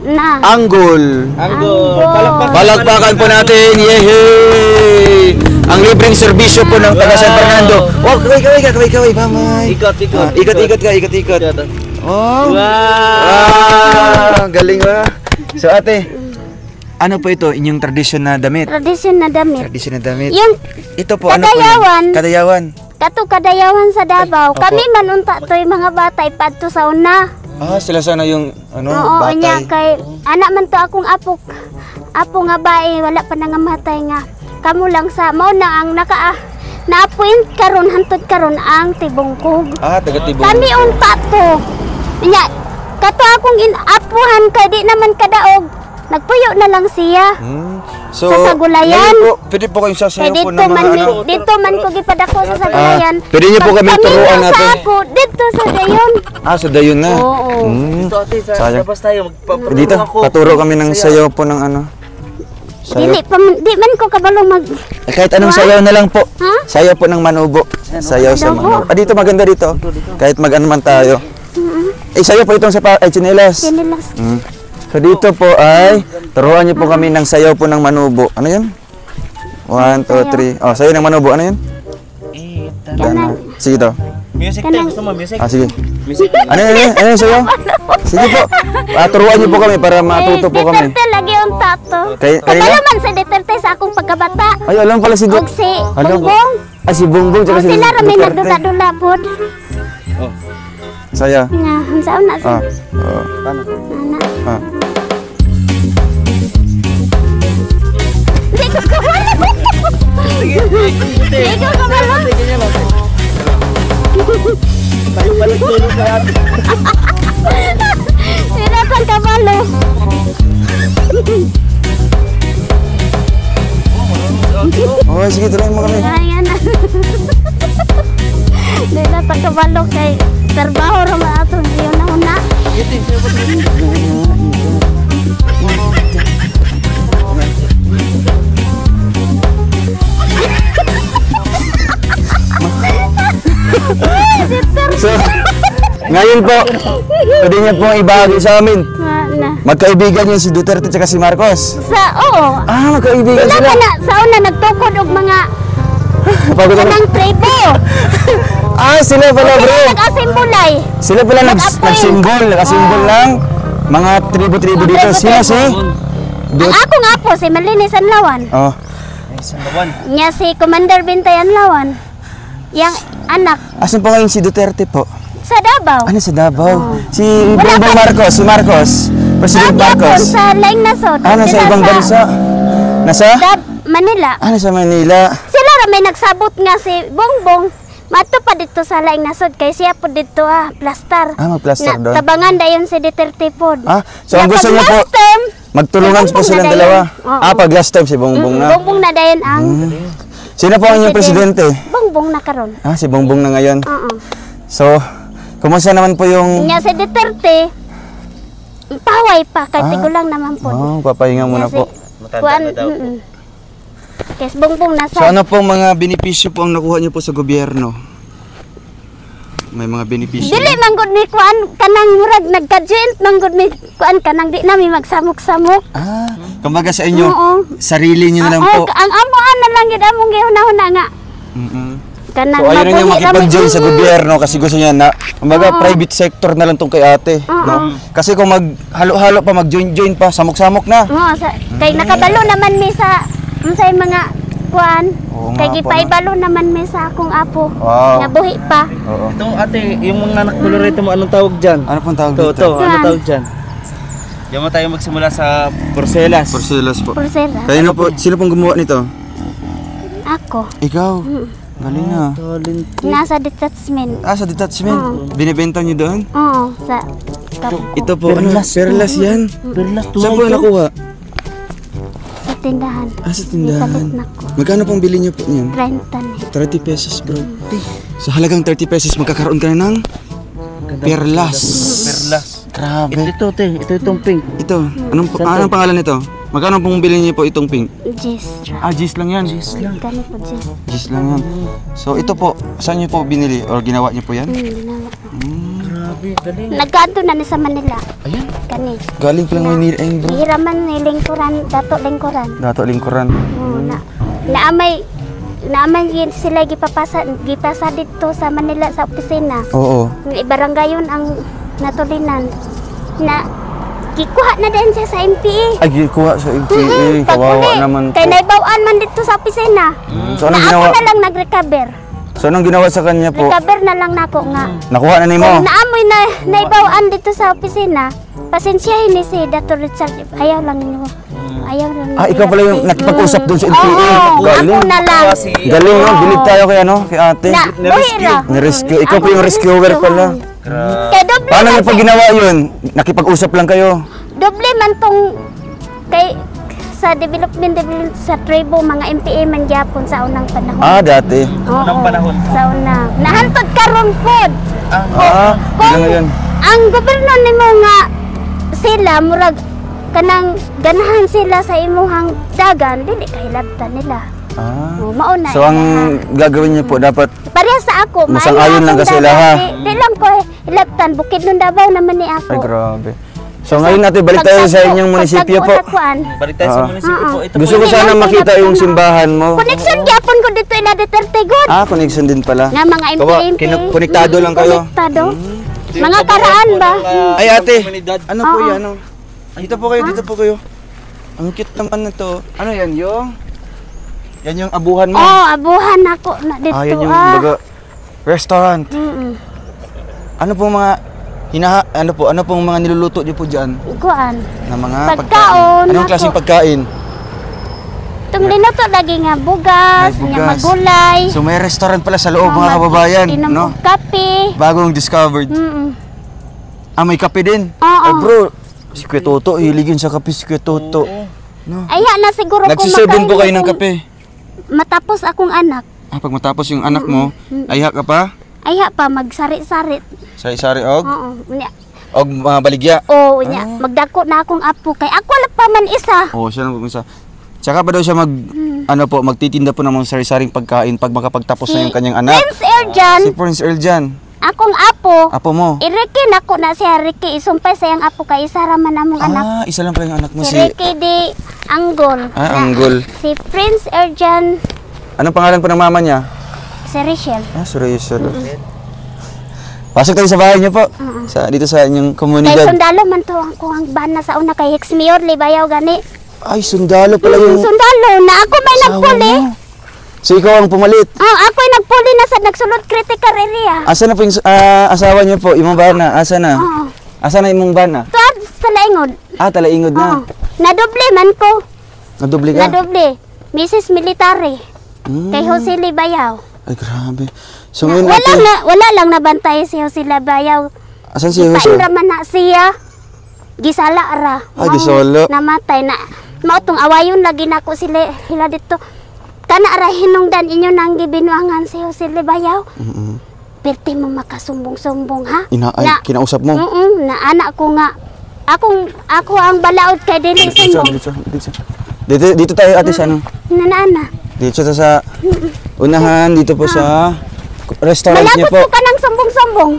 Na. Anggol. Palakpak. Palakpakan po natin. Yehey! Ang libreng serbisyo po ng taga San Fernando. Oh, kaway. Bamay. Ikot-ikot ka. Oh. Wow! Galing ba? So ate, ano po ito? Inyong tradisyon na damit? Tradisyon na damit. Yung Ito po, Kadayawan. Kadayawan. kato kadayawan sa Davao. Kami manunta to'y mga batay padto sa una. Sila sana yung Oo, nya batay. kay anak man to akong apo nga bae wala pa nangamatay nga. Kamo lang sa mao na ang na-appoint karon hantod karon ang Tibungkog. Taga Tibong. Kami unta to. Nya kato akong inapuhan kay di naman kadaog. Nagpuyo na lang siya. So, sa Sagulayan. ngayon po, pwede po kayong sasayaw Kay po ng mga dito man ko gipadako sa Sagulayan. Pwede niyo po kami turuan natin. Sa ako dito sa dayon. So dayon na. Oo. Dito ate, Sayang. labas tayo. Magpapaturo Dito, ako. paturo kami ng sayaw po ng Dili man ko kabalo mag Kahit anong sayaw na lang po. Ha? Sayaw po ng manubo. Sayaw sa manubo. Dito maganda dito. Kahit mag-ano man tayo. Sayaw po itong sa chinelas. Sinilas. So dito po ay turuan niyo po kami ng sayaw po ng manubo. Ano 'yan? 1, 2, 3. Sayaw ng manubo. Ano 'yan? Sige to. Music tayo. Gusto mo music? Sige. Music. Ano yung sayaw? Sige po. Turuan niyo po kami para matuto po kami. Duterte lagi ang tato. Kanina? Kabalo man sa Duterte sa akong pagkabata. Ay, alam pala si Og si Alam po. Bongbong. Si Bongbong tsaka si Sila rami Duterte. nagdula-dula pod. Saya. Nga, unsaon na sa Paano? ana. Di ko kabalo. Di ko kabalo. Balik tulog ka ate. Sila pang kabalo. Sige, turuan mo kami. Ayan na. Sila pang kabalo kay trabaho raman ato yun na una. So, ngayon po, pwede niyo pong ibahagi sa amin. Na. Magkaibigan niyo si Duterte at si Marcos. Oo. Magkaibigan Sila sila. pa na, sa una nagtukod og mga Pagod na. kanang tribo. Sila pala bro. Sila nag-assemblay. Sila pala Nag-appoint. nagsimbol ng mga tribo-tribo dito. Sila si Ang ako nga po, si Malinis Anlawan. Oh. Ay, sa lawan. Niya si Commander Bintay Anlawan. Yang anak Asan po ngayon si Duterte po? sa Davao. Ano sa Davao? Si Wala Bongbong pa- Marcos, si Marcos. President Nagyapon Marcos. sa laing nasod. Nasa Dila ibang sa bansa? Nasa? Manila. Sa Manila. Sila ra may nagsabot nga si Bongbong. Mato pa dito sa laing nasod kay siya po dito plastar. Mag-plaster doon. Tabangan dayon si Duterte pod. So ang gusto niyo po, magtulungan si po Bongbong silang na dalawa. dayon. Oo. Pag last time si Bongbong na. Bongbong na dayon ang Sino po ang inyong presidente? Bongbong na karon. Si Bongbong na ngayon. Oo. So, kumusta naman po yung... Nya si Duterte paway pa kay tigulang naman po. Papahinga muna po. Matanda na daw po. Kay si Bongbong So nasa ano pong mga benepisyo po ang nakuha niyo po sa gobyerno? May mga benepisyo? dili man gud ni kuan kanang murag nagka-joint man gud ni kuan kanang di nami magsamok-samok. Kumbaga sa inyo, Oo. sarili niyo na lang po. Ang amuan na lang gid among gihuna-huna nga. Kanang So ayaw na niya mabuhi makipag-join sa rami. gobyerno kasi gusto niya na, kumbaga private sector na lang tong kay ate. No? Kasi kung mag-halo-halo pa, mag-join-join pa, samok-samok na. Oo, kay nakabalo naman mi sa unsay mga kuan. Oo nga Kay po, gipaibalo naman mi sa akong apo. Wow. Nga buhi pa. Oo. Ito ate, yung mga nakkolorito mo, anong tawag dyan? Ano pong tawag Ito, dito? ano tawag dyan? Diyan mo tayo magsimula sa Porcelas. Porcelas po. Porcela. Kayo po, sino pong gumawa nito? Ako. Ikaw. Galing na. Nasa detachment. Sa detachment. Binibenta niyo doon? Oo, sa Ito po, perlas yan. Perlas, Saan po nakuha? sa tindahan. Sa tindahan. Italit na ko. Magkano pong bili niyo po niyan? 30 ni. 30 pesos bro. So halagang 30 pesos magkakaroon ka na ng perlas. Perlas. Grabe. Ito, te. Ito itong pink. Ito, anong pangalan nito? Magkano pong bili niyo po itong pink? Jis. Gis lang yan. Kani po Jis. Gis lang yan. So ito po, saan niyo po binili or ginawa niyo po yan? Ginawa. Grabe, galing. Nagkaanto na ni sa Manila. Ayan. Kani. Galing pa lang Manila ayun bro. Hiraman ni lingkuran, dato lingkuran. Dato lingkuran. Naamay yun sila gipasa dito sa Manila sa opisina. Oo. Ibarangayon ang natulinan na gikuha na din siya sa MPA. Ay, kuha sa MPA. Kawawa naman po. Kay naibawaan man dito sa opisina. So anong Na ginawa? ako na lang nag-recover. So anong ginawa sa kanya po? Recover na lang nako nga. Nakuha na ni mo? Kung naamoy na naibawaan dito sa opisina, pasensyahin ni si Dr. Richard. Ayaw lang niyo. Ayaw lang. Ikaw pala yung nakipag-usap doon sa MPA. Oo, Galing. ako na lang. Galing no, bilib tayo kay kay ate. Na, buhira. Ni-rescue. Ikaw po yung rescuer pala. Kay doble Paano man niyo pag ginawa yun? Nakipag-usap lang kayo? doble man tong kay sa development sa tribo mga MPA man gyapon sa unang panahon. Dati. Oo, unang panahon. Sa una. Nahantod karon pod. Ilan ngayon? Ang gobyerno nimo nga sila murag kanang ganahan sila sa imuhang dagan dili kahilabtan nila. Mao na. So ang gagawin niyo po dapat pareha sa ako, Masang-ayon lang kasi sila, ha? Di lang ko hilabtan bukid ng Davao naman ni ako. ay grabe. So ngayon natin balik tayo sa inyong munisipyo po. Balik tayo sa munisipyo po. Ito Gusto ko Hindi sana lang makita pinapano. yung simbahan mo. Connection gyapon ko dito ila Duterte good. Connection din pala. Nga mga MPA. Konektado lang kayo. Konektado. Mga karaan ba? Ay ate, komunidad. ano po yan? Dito po kayo, dito po kayo. Ang cute naman na to. Ano yan yung? Yan yung abuhan mo? Abuhan ako na dito. Yan yung baga, restaurant. Ano pong mga ano pong mga niluluto niyo po diyan Kuan. na mga Pagkaon, Anong ako. klaseng pagkain? Itong dinoto lagi nga bugas, May nga bugas. magulay. So may restaurant pala sa loob mga kababayan, Inom no? og kape. Bagong discovered. May kape din. Oo. Bro, si Kuya Toto, hiligin sa kape si Kuya Toto. No. Ayha na siguro kung Nagsiserve po kayo makain ng akong- kape. Matapos akong anak. Pag matapos yung anak mo, ayha ka pa? Ayha pa magsarit-sarit. Sari-sari og? Oo. Nya. Og mga baligya? Oo, nya. Magdako na akong apo kay ako lang pa man isa. Siya lang isa. Tsaka pa daw siya magtitinda po ng mga sari-saring pagkain pag makapagtapos na yung kanyang anak. Prince Erjan, Si Prince Erjan, akong apo. apo mo. Iriki na ko na siya Ricky isumpay sayang apo kay isa ra man among anak. Isa lang pala yung anak mo Si si... Ricky di Anggol. Anggol. Si Prince Erjan, Anong pangalan po ng mama niya? si Rachel. Si Rachel. Pasok tayo sa bahay niyo po. Dito sa inyong Kay komunidad. sundalo man to ang kuhang bana sa una kay ex-mayor Libayaw gani. Ay, sundalo pala yung Sundalo na ako may asawa nagpuli. mo. So ikaw ang pumalit. Oh, ako ay nagpuli na sa nagsulod critical area. Asa na po yung asawa niyo po? Imong bana? Asa na? Oo. Asa na imong bana? Tuad sa laingod. Talaingod na. Oo. Nadoble man ko. Nadubli ka? Nadoble. Mrs. Military. Mm. Kay Jose Libayaw. Ay, grabe. So ngayon Wala lang nabantay si Jose Libayaw. Asan si Jose? Paindra man na siya. Gisala ra. Ay, gisala. Namatay na. Mautong awayon lagi na ko sila dito. Kana ra hinungdan inyo nang gibinuangan si Jose Libayaw. Perti mo makasumbong-sumbong ha. Kinausap mo? Na anak ko nga. Ako ang balaod kay dili sumbong. Dito tayo ate sa ano? Nana. Dito sa unahan, dito po sa restaurant niyo Malakot po. ko ka ng sumbong-sumbong.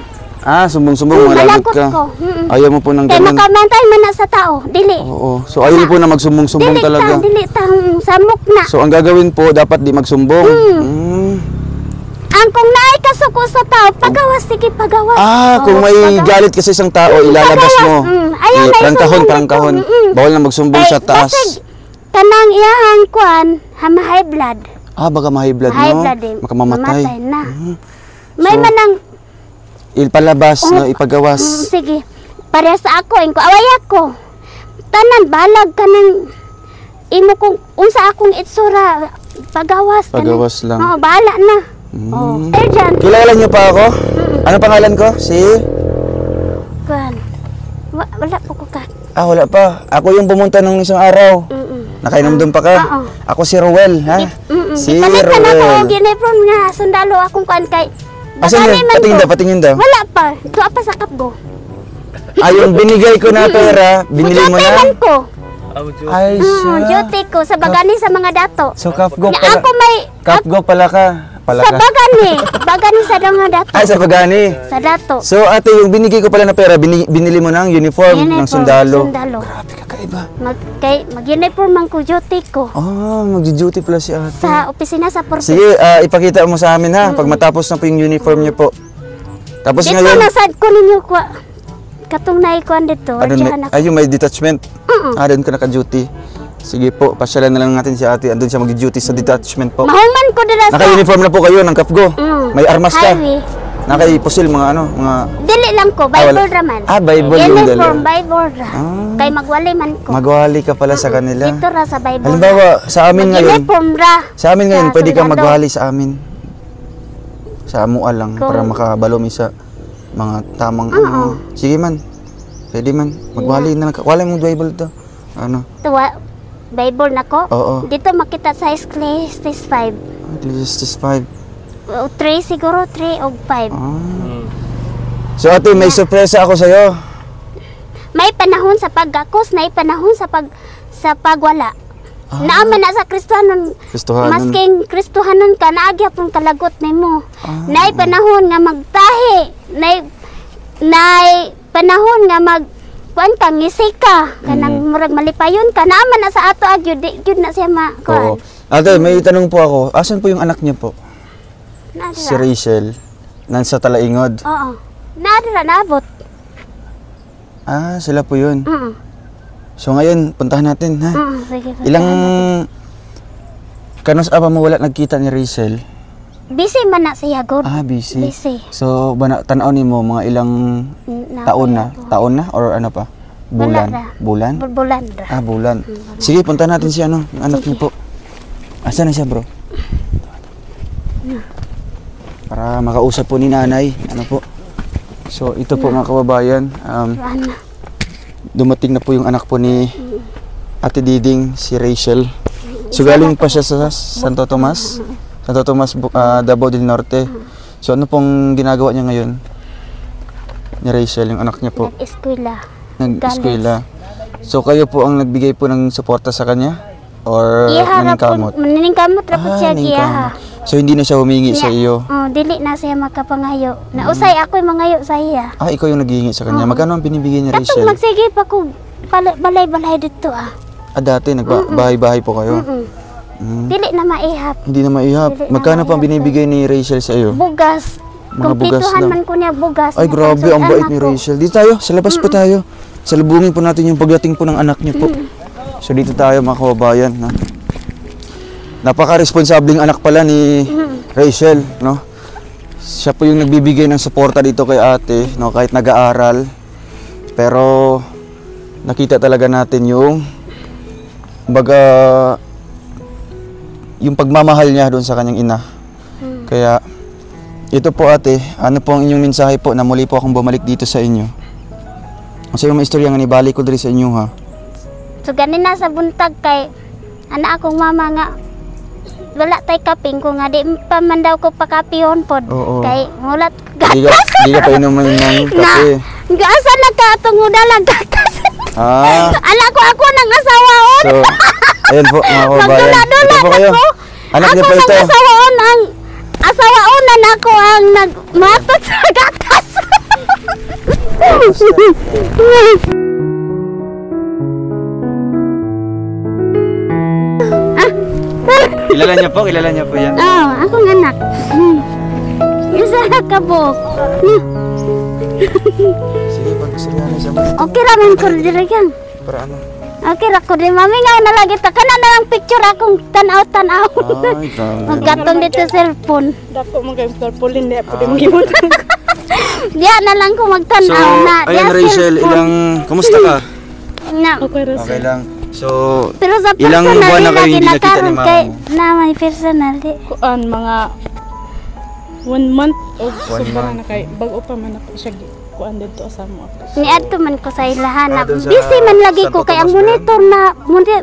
Sumbong-sumbong, malagot Malakot ka. ko. Ayaw mo po ng Kaya ganun. makamantay man na sa tao. Dili. Oo. So ayaw niyo po na magsumbong-sumbong talaga. Dili ta samok na. So ang gagawin po, dapat di magsumbong. Ang kung naay kasuko sa tao, pagawas, sige pagawas. Kung may pagawas. galit kasi isang tao, ilalabas mo. Ayaw na Parang kahon. Bawal na magsumbong sa taas. Basig, kanang iyahang kuan, high blood. Baka ma-high blood High mo. blood eh. Makamamatay. Mamatay na. May So, manang, Ipalabas, no, ipagawas. sige, pareha sa ako, ko away ako. Tanan, balag ka ng, imo kong, unsa akong itsura, pagawas. Pagawas lang. Oo, bahala na. Dyan. Kilala niyo pa ako? Ano pangalan ko? Si? Kuan. Wala po ko ka. Wala pa. Ako yung pumunta nung isang araw. Nakainom doon pa ka. Oo. Ako si Ruel, ha? Si Ipalit ka na ko, Ruel. ginipron nga, sundalo akong kuan kay, Asan yun? Bagani man Patingin daw. Wala pa. Tuwa pa sa kapgo. Yung binigay ko na pera, binili mo Duty na? man ko. Ay, siya. Duty ko sa bagani sa mga dato. So, Kapgo Na pala. ako may, Kapgo pala ka. sa bagani. Bagani sa mga dato. Ay, sa Pagani. Sa dato. So, ate, yung binigay ko pala na pera, binili mo ng uniform ng sundalo. Sundalo. Grabe, kakaiba. Mag-uniform man ko duty ko. Magdi-duty pala si ate. Sa opisina sa Porpis. Sige, ipakita mo sa amin, ha? Pag matapos na po yung uniform niyo po. Tapos Dito ngayon, nasad ko ninyo ko. Katong naikuan dito. yung may detachment. Doon ka naka-duty. Sige po, pasyalan na lang natin si ate. Andun siya mag-duty sa detachment po. Mahulman ko dira sa Naka-uniform na po kayo ng Kapgo. May armas ka. highway. Naka-pusil mga mga... Dili lang ko, Bible raman. Bible yung dala. Uniform, Bible ra. Kay magwali man ko. Magwali ka pala sa kanila. Dito ra sa Bible. Halimbawa, sa amin ngayon, Uniform ra. sa amin ngayon, Sa pwede ka sundalo. magwali sa amin. Sa amua lang, para makabalumi sa mga tamang... sige man, pwede man. Magwali na lang. Wala mong Bible to. Ano? Tuwa, Bible na ko. Oo. Dito makita sa Ecclesiastes 5. Ecclesiastes 5. 3 siguro, 3 o 5. So ate, may sorpresa ako sa'yo. May panahon sa pagkakos, may panahon sa pagwala. Naaman na sa Kristohanon. Kristohanon. Masking Kristohanon ka, naagya pong kalagot nimo. Nay panahon nga magtahi. Nay panahon nga kuan ka ngisi ka. Kanang murag malipayon ka. Naaman na sa ato agyud, gyud na siya Oo. kuan. Ate, may tanong po ako. Asan po yung anak niya po? Nadira. Si Rachel. Nasa Talaingod. Oo. Nadira naabot. Sila po yun. So ngayon, puntahan natin, ha? Sige. Ilang... Kanos pa mo wala nagkita ni Rachel? Busy man na siya, good. Busy. Busy. So, tanaw ni mo mga ilang taon na? Taon na? Or ano pa? Bulan? Wala ra. Bulan? Bulan ra. Bulan. Sige, puntahan natin si yung anak niyo po. Asa na siya, bro? Para makausap po ni nanay. Ano po? So, ito po mga kababayan. Ano? Dumating na po yung anak po ni Ate Diding, si Rachel. So galing pa siya sa Santo Tomas, Davao del Norte. So ano pong ginagawa niya ngayon? Ni Rachel, yung anak niya po. Nag-eskwela. Nag-eskwela. So kayo po ang nagbigay po ng suporta sa kanya? Or naningkamot? Naningkamot ra po siya giyaha. So hindi na siya humingi sa iyo? Dili na siya makapangayo. Nausay ako yung mangayo sa iya. Ikaw yung naghihingi sa kanya. Magkano ang binibigay ni Katong Rachel? magsige pa ko balay-balay dito Dati nagbahay-bahay po kayo? Dili na maihap. Hindi na maihap. Dili na Magkano pa ang maihap, binibigay ni Rachel sa iyo? Bugas. Mga bugas Kumpituhan lang. man ko niya bugas. Ay, grabe, ang bait ni Rachel. Dito tayo, sa labas po tayo. Salubungin po natin yung pagdating po ng anak niyo po. So dito tayo mga kababayan, no? Napaka-responsabling anak pala ni Rachel, no? Siya po yung nagbibigay ng suporta dito kay ate, no? Kahit nag-aaral. Pero nakita talaga natin yung yung pagmamahal niya doon sa kanyang ina. Kaya ito po ate, ano po ang inyong mensahe po na muli po akong bumalik dito sa inyo? Kasi yung istorya nga ni balik ko diri sa inyo ha. So ganina sa buntag kay anak akong mama nga wala tay kaping ko nga di pa man daw ko pakapihon pod. Oo. Kay mulat Di ka pa inumin ng kape. Gaasa na ka tunguda lang gatas. Ah. Anak ko ako nang asawaon. So, ayun po mga kababayan. Ito po kayo. Anak niyo Ako po nang ito. asawaon ang asawaonan ako ang nagmatot sa gatas. Kilala niya po yan. Oh, akong anak. Isa ka po. Sige, pag-istoryahan siya mo. Okay raman ko diri kang. Para ano? Okay ra ko di mami nga nalagi ta kana na lang picture akong tanaw-tanaw. Ay, grabe. Magkatong dito sa cellphone. Dako mo kay tarpaulin di pwede mo gibutan. Diya na lang ko So, magtanaw na. ayun Rachel, kumusta ka? Na. Okay ra Okay lang. So, Pero sa ilang personal buwan na kayo nila hindi nakita ni kinakaroon mama kay mo? na may personal di. kuan mga 1 month o One sobra month. na kay bago pa man ako siya kuan dito sa mo. Niadto man ko sa ilahan na doon sa busy man lagi Santo ko kay ang Tomas ba yan? monitor na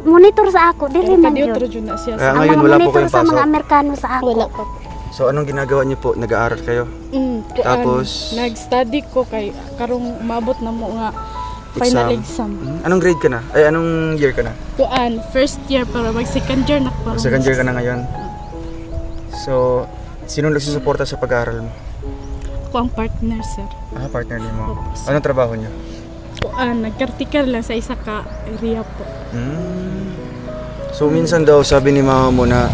monitor sa ako dili man Kadiyo yun. tra jud na siya. Kaya Ang ngayon mga wala po monitor kayong sa mga pasok. Amerikano sa ako. Wala pa po. So, anong ginagawa niyo po? Nag-aaral kayo? Kuan, Tapos? nag-study ko kay karong maabot na mo nga final exam. Anong grade ka na? Ay, anong year ka na? Kuan, first year para mag second year na ko. Second year ka na ngayon. So, sino nagsusuporta sa pag-aaral mo? Ako ang partner sir. Ah, partner niyo mo. Anong trabaho niyo? Kuan, nag-caretaker lang sa isa ka area po. So, minsan daw sabi ni mama mo na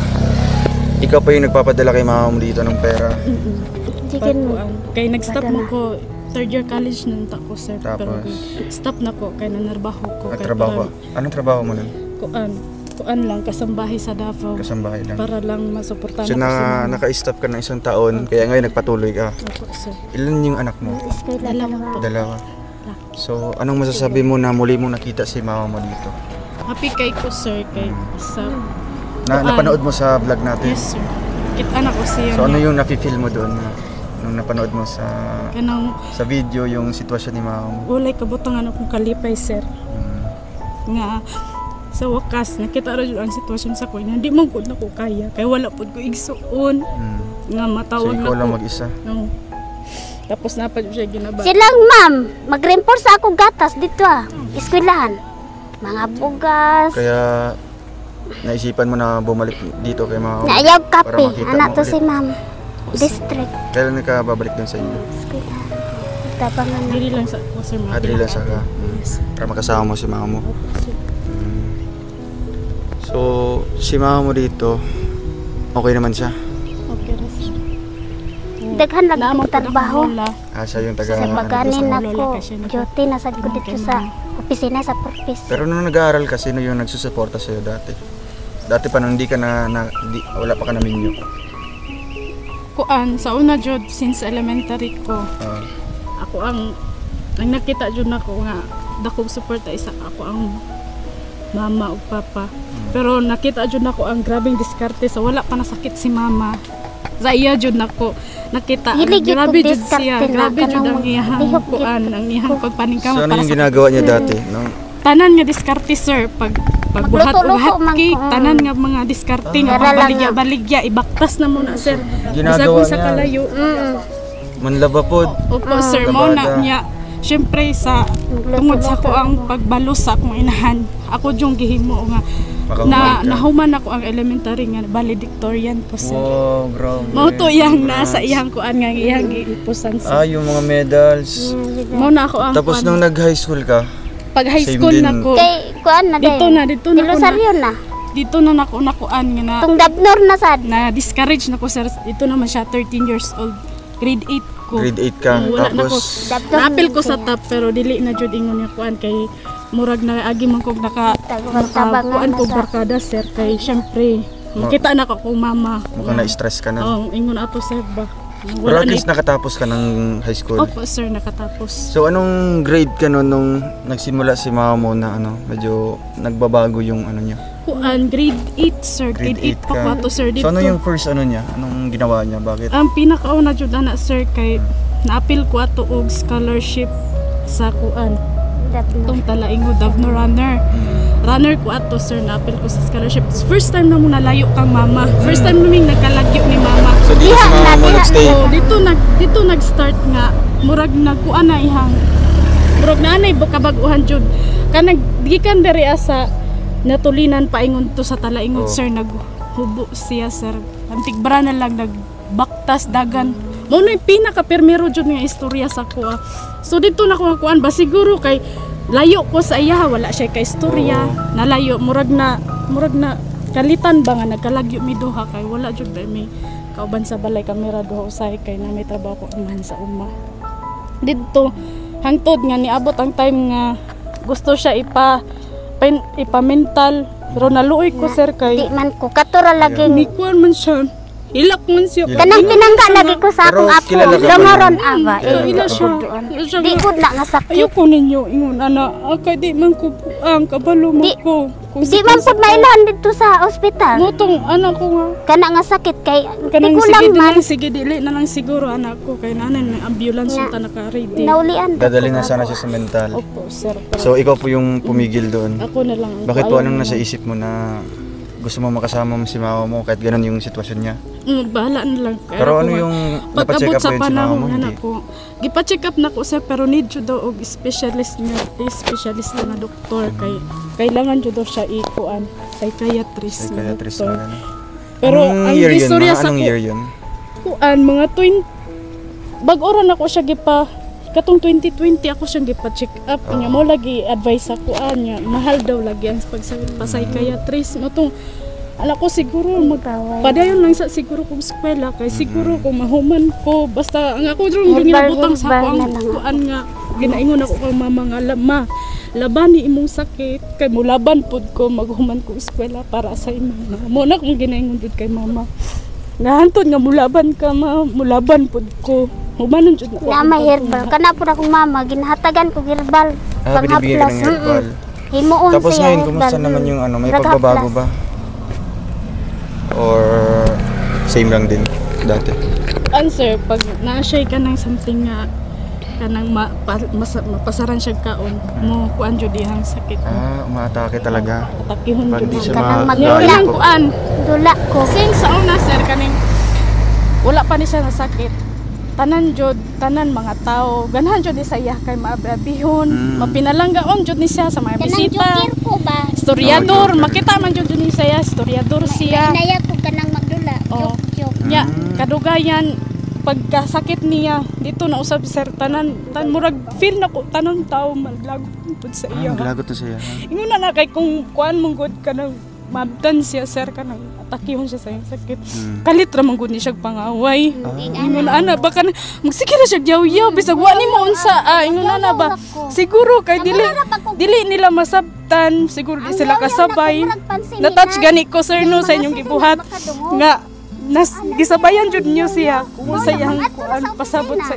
ikaw pa yung nagpapadala kay mama mo dito ng pera. Sige mo. Kuan, kay nag-stop mo ko third year college nun ko sir. Pero Tapos? stop na ko kay nanarbaho ko. Kay Nagtrabaho ka? parang Anong trabaho mo nun? Kuan lang kasambahay sa Davao. Kasambahay lang. Para lang masuportahan So, ako sa naka-stop ka ng isang taon, kaya ngayon nagpatuloy ka. Ako, sir. Ilan yung anak mo? Eskwela Dalawa dalawa. po. Dalawa. So, anong masasabi mo na muli mong nakita si mama mo dito? Happy kay ko sir kay sa Napanood mo sa vlog natin? yes sir. Kita na ko siya. So, ano yung nafe-feel mo doon nung napanood mo sa kanang video yung sitwasyon ni mama mo? walay kabutangan akong kalipay sir. Nga sa wakas nakita ra jud ang sitwasyon sa ko na hindi man gud nako kaya kay wala pud ko igsuon nga So, matawag ikaw na lang ko. mag-isa? No. Tapos na pa jud siya ginaba. Silang ma'am, mag-reinforce sa ako gatas dito eskwelahan. Mga bugas. Kaya naisipan mo na bumalik dito kay mama mo? Naayaw Para kape. makita Anak mo to ulit. si ma'am. District. Kailan ka babalik doon sa inyo? Eskwelahan. Tabangan na. Dili lang sa ko sir mga Adri lang sa ka. Yes. Para makasama mo si mama mo. So, si mama mo dito, okay naman siya? Okay ra sir. Daghan lang Naamang akong trabaho. Siya yung taga... Sa paganin sa ako, lola kasi na- duty nasad ko dito sa opisina sa purpose. Pero nung nag-aaral ka, sino yung nagsusuporta sa'yo dati? Dati pa nung hindi ka wala pa ka na minyo. Kuan sa una jud since elementary ko. Ah, Ako ang nakita jud nako nga dakog suporta isa ako ang mama ug papa. Pero nakita jud nako ang grabing diskarte sa wala pa nasakit si mama. Sa iya jud nako nakita ang Hilig grabe yung jud diskarte siya, na grabe jud kanang ang iyang lihok kuan, ang iyang pagpaningkamot so ano para yung sa ginagawa niya dati? No? tanan nga diskarte sir pagbuhat og Magluto-luto man hotcake ko. tanan nga mga diskarte nga Para lang baligya ibaktas na muna sir. Ginagawa Bisag sa niya. kalayo. Manlaba po. Opo sir, mo na Labada. niya. Siyempre sa tungod sa ko ang pagbalos sa akong inahan. Ako yung gihimo nga Makahuman ka. nahuman ako ang elementary nga valedictorian po sir. Wow, grabe. Mao to iyang nasa iyang kuan nga iyang giipusan Ah, sir. yung mga medals. Mao na ako ang Tapos kuan. nung nag-high school ka, pag high same school din. na ko. Kay kuan na Dito dayon. na dito na ko na. Dilosaryo na. Dito na nako nakuan nga na Tung dabnor na sad. na discourage na ko sir. Dito naman siya 13 years old. Grade 8 ko. Grade 8 ka. Wala na ko. Tapos, Naapil ko sa top pero dili na jud ingon niya kuan kay murag na agi man kog Tabangan kuan na ko sa barkada sir kay syempre makita na ko kung mama. mukhang na-stress ka na. Oh, ingon ato sir ba. Pero at least nakatapos ka ng high school. Opo sir, nakatapos. So anong grade ka nun nung nagsimula si mama mo na medyo nagbabago yung niya? Kuan grade 8 sir, grade 8 pa ko ato sir dito. So ano yung first niya? Anong ginawa niya? Bakit? Ang pinakauna jud ana sir kay naapil ko ato og scholarship sa kuan itong Talaingo Davno Runner. Runner ko ato sir, naapil ko sa scholarship. First time na mo nalayo kang mama. First time naming nagkalagyo ni mama. So dito si mama mo nagstay? Oo, dito nag-start nga murag nagkuan na ihang murag na anay kabaguhan jud. Kanang gikan diri asa natulinan paingon to sa Talaingon sir, naghubo siya sir. Antig bra na lang nagbaktas dagan. Mo na pinaka permero jud nga istorya sa kuha. So dito na ko kuan ba siguro kay layo ko sa iya, wala siya kay istorya. Nalayo murag na kalitan ba nga nagkalagyo mi duha kay wala jud ba may kauban sa balay kamera duha usay kay na may trabaho ko man sa uma. Dito hangtod nga niabot ang time nga gusto siya ipa-mental pero naluoy ko sir Di kay man ko katura lagi. nikuan man siya. Hilak man siya. Kanang pinangga lagi ko sa Pero akong apo. kilala ka ba Gamoron niya? aba. Ila siya. Di gud na nga sakit. Ayoko ninyo ingon ana akay di man ko ang kabalo mo Di- ko. Kung Di man pud mailan dito sa ospital. motong anak ko nga Kana nga sakit kay di kanang ko sige lang man sige dili na lang siguro anak ko kay nanay may ambulance Nga. ta naka-ready. naulian. Dadali na sana siya sa mental. Opo sir. Pero So ikaw po yung pumigil doon. ako na lang. Bakit po Ayaw anong na. nasa isip mo na gusto mo makasama mo si mama mo kahit ganun yung sitwasyon niya? Bahala na lang. Kaya Pero ako ano nga, yung pag-abot napacheck up sa ba yun si mama panahon mo? nga Hindi. nako. Gipa-check up nako sir pero need jud daw og specialist na doktor kay kailangan jud daw siya ikuan psychiatrist. na Psychiatrist doktor. na ano. Pero Anong ang year yun, istorya ma? sa Anong year yun? kuan mga bag-oran ako siya gipa katong 2020 ako siyang gipa-check up niya mo lagi advice ako niya mahal daw lagi ang psychiatrist mo tong anak ko siguro padayon lang sa siguro kung eskwela kay siguro kung mahuman ko basta ang ako dron ginabutang sa ako ang kuan nga ginaingon ako kay mama nga laban ni imong sakit kay mulaban pud ko maghuman ko eskwela para sa imo mo na kung ginaingon pud kay mama nahantod nga mulaban ka mulaban pud ko humanon jud Na may herbal. Kana pud akong mama ginhatagan ko herbal. Binibigyan ka ng herbal. Himuon Tapos siya ngayon, kumusta herbal. naman yung may Nag-haplas. pagbabago ba? Or same lang din dati? answer pag na-share ka ng something nga kanang mapasaran siya kaon mo kuan jud dihang sakit Umaatake talaga. atakihon Pag jud di siya Kanang magdaya magdula po. kuan Dula ko. since sa una sir kaning wala pa ni siya na sakit tanan mga tao ganahan jud ni sa iya kay maabihon mapinalanggaon jud ni siya sa mga bisita ko ba? historiador makita man jud ni siya historiador siya Inaya ko kanang magdula. Oo. Joke. nya kadugayan pagkasakit niya dito na usab sir tanan murag feel na ko tanan tao malaglag pud sa iya Lagot to siya. ingon na kay kung kuan mong good ka nang mabdan siya sir ka nang atakihon siya sa iyang sakit kalit ra man gud ni siya pangaway ingon na ana baka magsige na siya yaw-yaw bisag wa ni mo unsa ingon na ba siguro kay dili nila masabtan siguro di sila kasabay na-touch gani ko sir no sa inyong gibuhat nga gisabayan jud niyo siya kung sa iyang kuan pasabot sa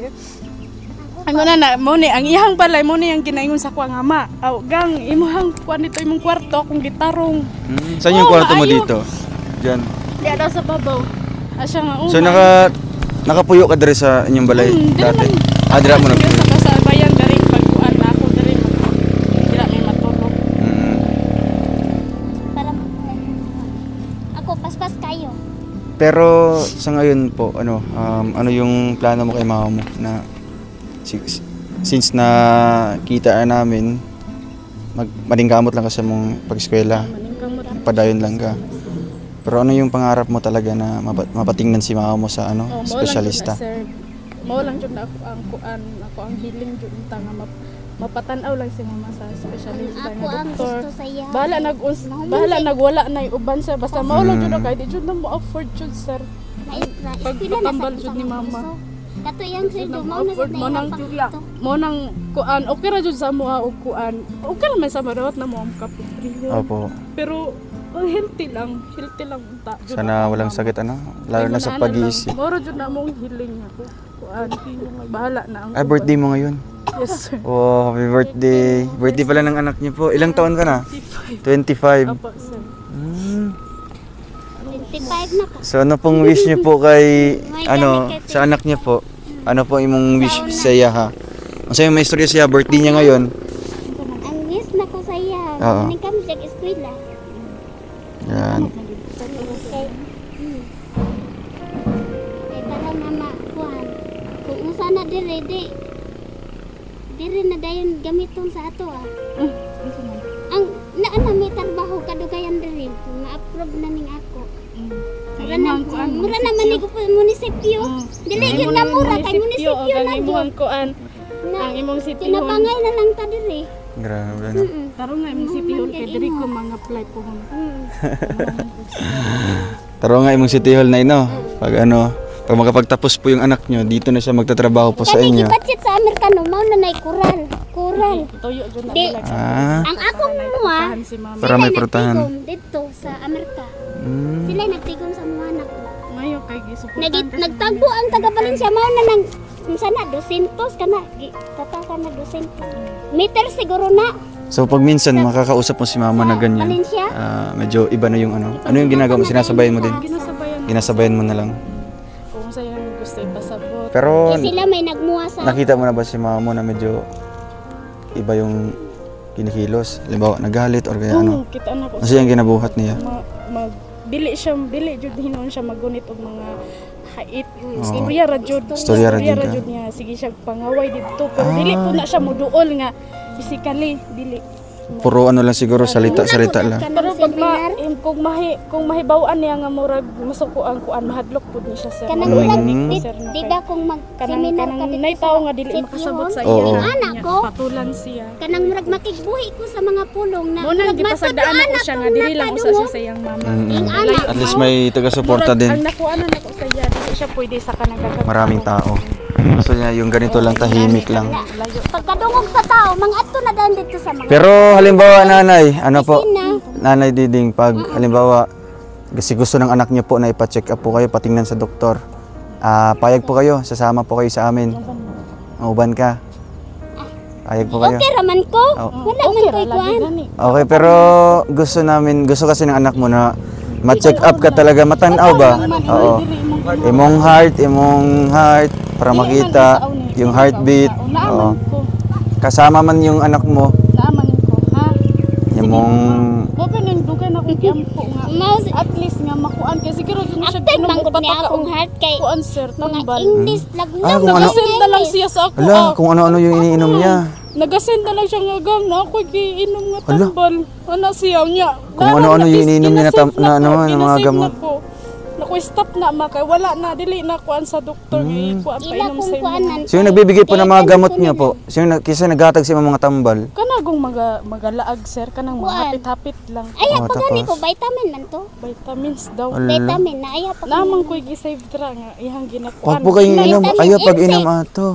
ano na mo ni ang iyang balay mo ni ang ginaingon sa kuang ama aw gang imuhang kuan dito imong kwarto akong gitarong Saan yung kwarto mo maayo. dito? Diyan. di daw sa babaw asya nga So nakapuyo ka diri sa inyong balay dati? Dira mo na sa kasabayan dari pagkuan na ako dari dira may matulog Para ako paspas kayo. Pero sa ngayon po, ano yung plano mo kay mama mo na since na kita namin maningkamot lang ka sa mong pag-eskwela, padayon lang ka. Pero ano yung pangarap mo talaga na mapatingnan si mama mo sa espesyalista? Mao lang jud na ako ang kuan ako ang hiling jud ta nga mapatanaw lang si mama sa espesyalista Ako nga ang doktor. gusto sa iya. Bahala nagwala na yung uban sir basta mao lang jud kay di jud na mo afford jud sir. Pagpatambal jud ni mama. Kato yang sweldo mao na Afford mo nang mo nang kuan okay ra jud sa mo og kuan okay ra may sa marawat na mo ang kapitriho. Opo. Pero healthy lang ta. Sana walang sakit ano, lalo na sa pag-iisip. Moro jud na mong healing ako. Kuan bahala na ang Ay, birthday mo ngayon. Yes sir. Oh, happy birthday. Birthday pala ng anak niyo po. Ilang taon ka na? 25. Apo sir. 25 na ka. So ano pong wish niyo po kay sa anak niyo po? Ano po imong wish sa iya ha? Kasi may istorya siya, birthday niya ngayon. Ang wish na ko sa iya, Oo. ni kami sa eskwela. Yan. Kay para mama kuan. Kung unsa na dire na dayon gamiton sa ato ah. Ang naa may trabaho kadugayan dire. Ma-approve na ning ako. Mura naman ni ko munisipyo. Dili gyud na mura kay munisipyo na gyud. Kuan ang imong sitihon. Sinapangay na lang ta dire. Grabe no. Tarong nga imong sitihon kay diri ko mga apply po hon. Taro nga imong City Hall na ino. Pag makapagtapos po yung anak niyo, dito na siya magtatrabaho po sa Kani inyo. gipatsit sa Amerikano mao na nay kural. Tuyo jud na Di. like Ang akong mua si mama. Para may prutahan. dito sa Amerika. Mm. Sila nagtigom sa mga anak ko. Ngayon kay gisuportan Nagtagbo ang taga Valencia mao na nang sana 200 kana tataka na 200 meter siguro na So pag minsan makakausap mo si mama na ganyan, Valencia. medyo iba na yung ano. Ano yung ginagawa mo? Sinasabayan mo din? ginasabayan Ginasabayan mo na lang. kung sayang gusto ipasabot. Pero Sila may nagmuha sa nakita mo na ba si mama mo na medyo iba yung kinikilos? Halimbawa, nagalit or kaya ano? Kita na ko. Kasi yung ginabuhat niya. Bili jud hinon siya magunit og mga hait. Oo. Istorya ra jud. Istorya ra jud ka. jud niya. Sige siya pangaway dito pero dili po na siya moduol nga physically dili. Puro ano lang siguro, salita-salita lang. Pero pag kung mahibaw-an niya nga murag masuko ang kuan mahadlok pud ni siya sir. kanang Mm. ulag Sir, di ba kung mag kanang seminar ka dito nay tao nga dili Sitio makasabot sa Oo. iya. Anak ko. Patulan siya. kanang murag makigbuhi ko sa mga pulong na Mo nang gipasagdaan ako siya nga dili lang usa siya sa iyang mama. Ing anak. At least may taga-suporta Ang din. nakuanan ako sa iya dili siya pwede sa kanang gagawin. Maraming tao. Gusto niya yung ganito lang, tahimik lang. Pagkadungog sa tao mga adto na daan dito sa mga Pero halimbawa nanay, ano po? Sina. Nanay Diding, pag halimbawa kasi gusto ng anak niyo po na ipa-check up po kayo, patingnan sa doktor. Payag po kayo, sasama po kayo sa amin. Mauban ka. Payag po kayo. Okay raman ko. Oh. Wala man ko'y kuan. Okay, pero gusto kasi ng anak mo na ma-check up ka talaga, matanaw ba? Oo. Imong heart, para makita yung heartbeat. Oo. Kasama man yung anak mo, Naaman ko, ha? imong Open yung dugan ako kiyampo nga. Mouse At least nga makuan kay siguro din siya active man gud niya akong heart kay kuan sir mga tambal. English laglaw Ah, kung ano- Nagasend na lang siya sa ako. Ala, kung ano-ano yung iniinom niya. Nagasend na lang siya nga gam na ako giinom nga Ala. tambal. Ana siya niya. Kung ano-ano yung iniinom niya na ano, ng mga gamot. Naku stop na makay wala na dili na kuan sa doktor nga kuan pa ila inom kung sa imo. kuanan. Sino nagbibigay po ng mga gamot niyo po? Kisa naghatag sa mga tambal? Kanagong magalaag sir kanang Kuan. mahapit-hapit lang. Aya Oh, pa gani tapos? ko vitamin man to. Vitamins daw. Ala. Vitamin na aya pa Namang ko'y gisave dra nga ihang ginakuan. Huwag po kayong inom. Vitamin Ayaw pag insect. inom ato.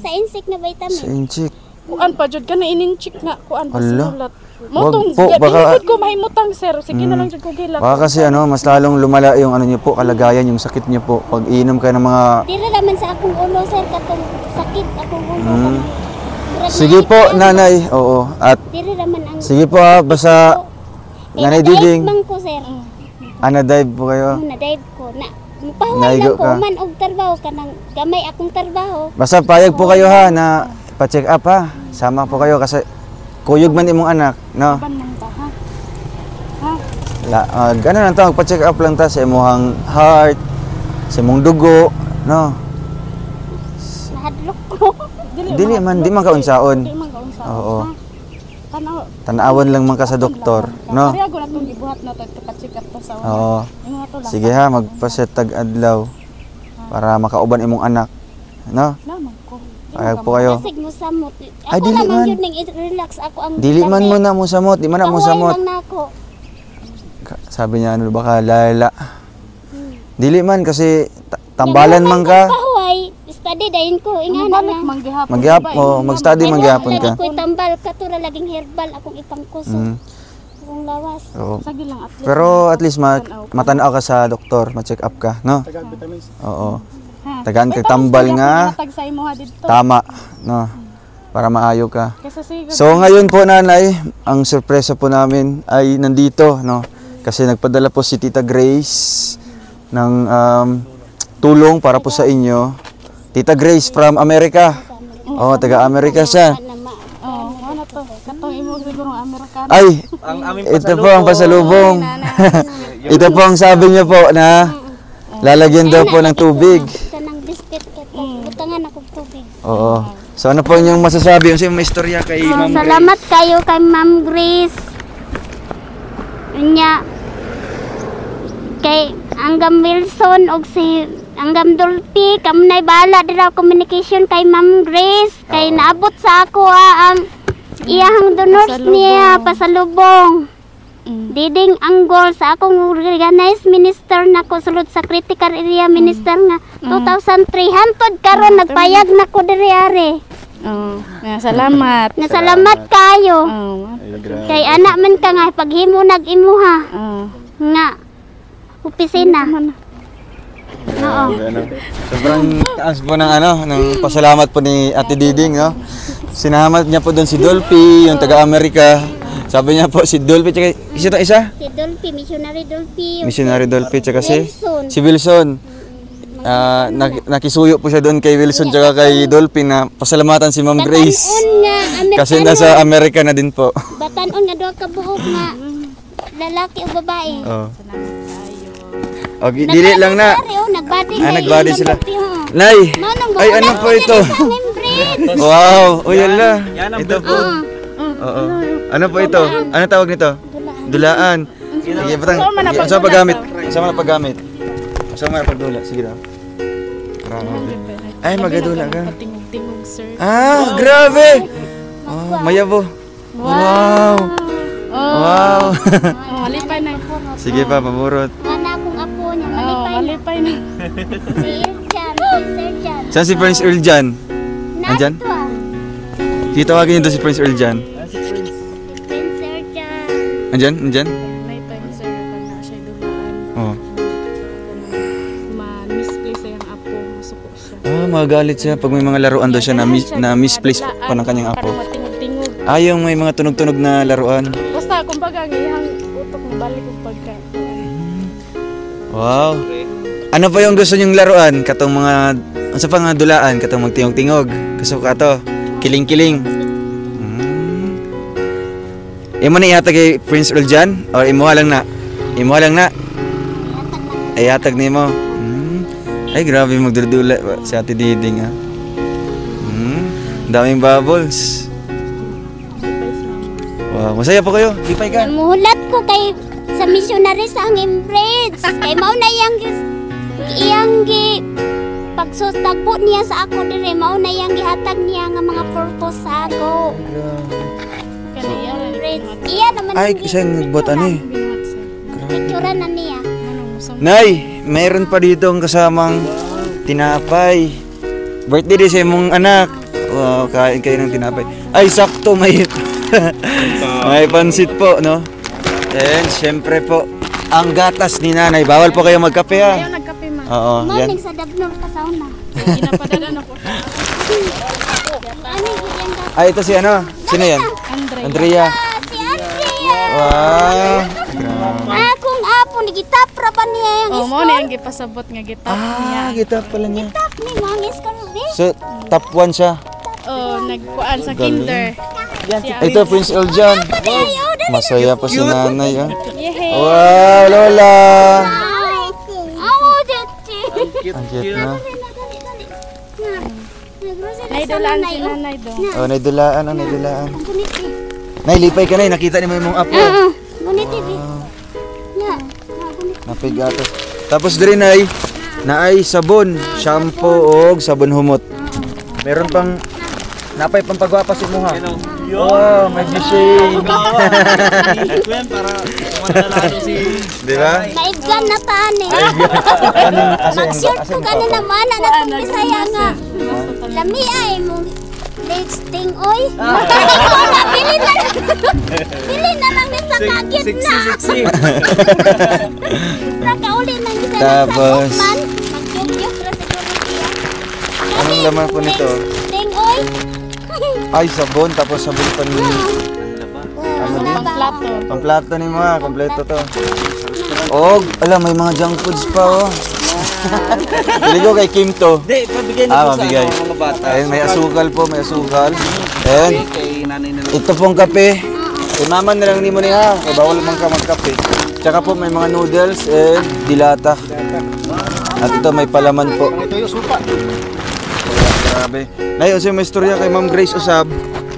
sa insect na Sa vitamin. inchik. Kuan pa jud kana ininchik nga kuan pa Ala. sulat. Wag Motong po, baka- ko mahimutang sir. Sige na lang jud ko gila. Baka kasi mas lalong lumala yung ano niyo po, kalagayan, yung sakit niyo po. Pag iinom kayo ng mga... Dira naman sa akong ulo sir katong sakit akong ulo kanang. Murag Sige na- po, nanay. Oo. At Dira naman ang sige po basta Nanay Nadive Diding. man ko sir. Dive po kayo. Na-dive ko na mupahuway Naigo lang ko ka. man og trabaho kanang gamay akong trabaho. Basta payag po kayo ha na pa-check up ha. Sama po kayo kasi kuyog man imong anak, no? Ban man ta ha. Ha? Gano'n lang to, pa-check up lang ta sa imong heart, sa imong dugo, no? Nahadlok ko. Dili man, di man kaunsaon. Di man kaunsa. Oo. Tanaw. Tanawan lang man ka sa doktor, no? Kaya ako na itong gibuhat na ito, check up to sa una. Oo. Yung nga to lang. Sige ha, magpaset tag-adlaw para makauban imong anak, no? Naman ko. Payag po kayo. Kasig mo samot. Ay, Ako dili lang man. man yun ning relax ako ang Dili man mo na mo samot, di man na mo Pahuway samot. lang na ako. Sabi niya ano baka lala. Dili man kasi tambalan Yung man mga ka. Pahuway, basta mag-study dayon ko. Ang Ingana balik na. Mag-study manggihapon ka. Lagi ko'y tambal katura laging herbal akong ipangkuso. Mm. Akong lawas. Oo. Sige lang at least. Pero at least matanaw ka sa doktor, ma-check up ka, no? Oo. Tagaan kay tambal nga Tag sa imo ha dito. tama, no? Para maayo ka. Kasi sige. So ngayon po nanay, ang sorpresa po namin ay nandito, no? Kasi nagpadala po si Tita Grace ng tulong para po sa inyo. Tita Grace from America. Oh, taga-Amerika siya. Oh, ano to? Katong imo siguro Amerikano. Ay, Ang aming ito po ang pasalubong. Ito po ang sabi niyo po na lalagyan daw po ng tubig. Kanang biscuit kato. Butangan ako tubig. Oo. So ano po yung masasabi? Yung may istorya kay Ma'am Grace? Salamat kayo kay Ma'am Grace. Nya kay Anggam Wilson og si Anggam Dolphy kamnay bala dira communication kay Ma'am Grace kay naabot sa ako ang iyang donors niya pasalubong. Diding anggol sa akong organized minister nako sulod sa critical area minister nga 2,300 karon nagpayag nako diri are. Oh, salamat. Nasalamat kayo. Oh. Kay anak man ka nga paghimo nag-imuha Oh. nga opisina. Oo. Sobrang taas po ng ng pasalamat po ni Ate Diding, no? Sinamat niya po doon si Dolphy, yung taga-Amerika. Sabi niya po si Dolphy, tsaka isa? Si Dolphy, missionary Dolphy. Missionary Dolphy, tsaka Wilson. si Wilson. Nakisuyo po siya doon kay Wilson tsaka kay Dolphy na pasalamatan si Ma'am Grace. Batanon nga Amerikano. Kasi nasa Amerika na din po. Batanon nga duha ka buhok nga lalaki o babae. Oh. Okay, dili lang na. Nagbati Nagbati sila. Nay, ay ano po ito? Wow, uy ala. Ito po. Oo. Ano po ito? Ano tawag nito? Dulaan. Sige, patang. Saan paggamit? Saan na paggamit? Saan na pagdula? Sige daw. Ay, magadula ka. Tingog-tingog, sir. Ah, grabe. Oh, mayabo. Wow. Wow. Oh, malipay na. Sige pa, pamurot. Ana akong apo niya, Oh, malipay na. malipay na. Si Irjan, si Sir Jan. Saan si Prince Earl dyan? Andyan? Nato ah. Titawagin nito si Prince Earl dyan. Prince Sir Jan. Andyan? Andyan? May time, sir, pag na siya dumaan. Oh. Ma-misplace sa yung apo. Masuko siya. Ah, magalit siya pag may mga laruan daw siya na misplaced pa ng kanyang apo. Parang matingog-tingog. Ah, yung may mga tunog-tunog na laruan. Basta, kumbaga, ang iyang utok na balik yung pagka. Wow. Ano pa yung gusto niyong laruan? Katong mga, ano sa pang dulaan? Katong magtingog-tingog. Gusto ko to. Kiling-kiling. Imo na ihatag kay Prince Earl dyan? O imuha lang na? Imuha lang na? Ay, ihatag ni mo. Ay, grabe magdudula si Ate Diding, ha? Daming bubbles. Wow, masaya po kayo. Lipay ka. Muhulat ko kay sa missionary sa Hanging Bridge. Kay mao na iyang pagsustagbo niya sa ako dire mao na iyang gihatag niya nga mga purpose sa ako. Bridge. Iya naman Ay, isang nagbuhat ano eh. picture na niya. Nay, mayroon pa dito ang kasamang tinapay. Birthday din sa imong anak. Wow, kain kayo ng tinapay. Ay, sakto, may may pansit po, no? And syempre po, ang gatas ni nanay. Bawal po kayo magkape, ha? Ayaw nagkape, ma. Oo, yan. Morning sa Dabnor ka sauna. Ginapadalan ako siya. Ano yung Ay, ito si ano? Sino yan? Andrea. si Andrea. Wow. Akong apo ni gitapra pa niya yung Oh, mo na yung gipasabot nga gitap niya. Ah, kita pala niya. Tap ni mangis ka rin. So, top 1 siya. Oh, nagkuan sa kinder. Ito, Prince Earl dyan. Masaya pa si nanay, ah. Yehey! Wow, Lola. Awo, Jetsi. Ang cute na. Naidulaan si nanay do. Oh, naidulaan, naidulaan. Nay, lipay ka na, nakita ni mo yung apo. Gunit ini. Ya, Napigatos. Tapos diri nay, naay sabon, shampoo og sabon humot. Meron pang Napay pampagwapa si mo ha. Wow, may shade. Kuyan para kumantalado si... Di ba? Naibgan na taan eh. Anong asa yung Mag-shoot ko kanina mana na itong Bisaya nga. Lami ay mo. Let's ting oy. Ikaw na, pili na. Pili na lang ni sa kagit na. Nakauli na ni sa Tapos, man. Mag-yung-yung ra siguro siya. anong laman po nito? Ting oy. Ay, sabon. Tapos sabon pa ni... Ano din? Pang-plato. Pamplato ni mga, kompleto to. Oh, alam, may mga junk foods pa oh. Bili ko kay Kim to. Hindi, pabigay na po sa Mabigay. mga bata. Ayun, may asukal po, may asukal. And Kay nanay na ito pong kape. Kay mama na lang ni mo niya, kay bawal man ka magkape. Tsaka po may mga noodles and dilata. At ito may palaman po. Ito yung supa. Grabe. Nay, kasi may istorya kay Ma'am Grace Usab.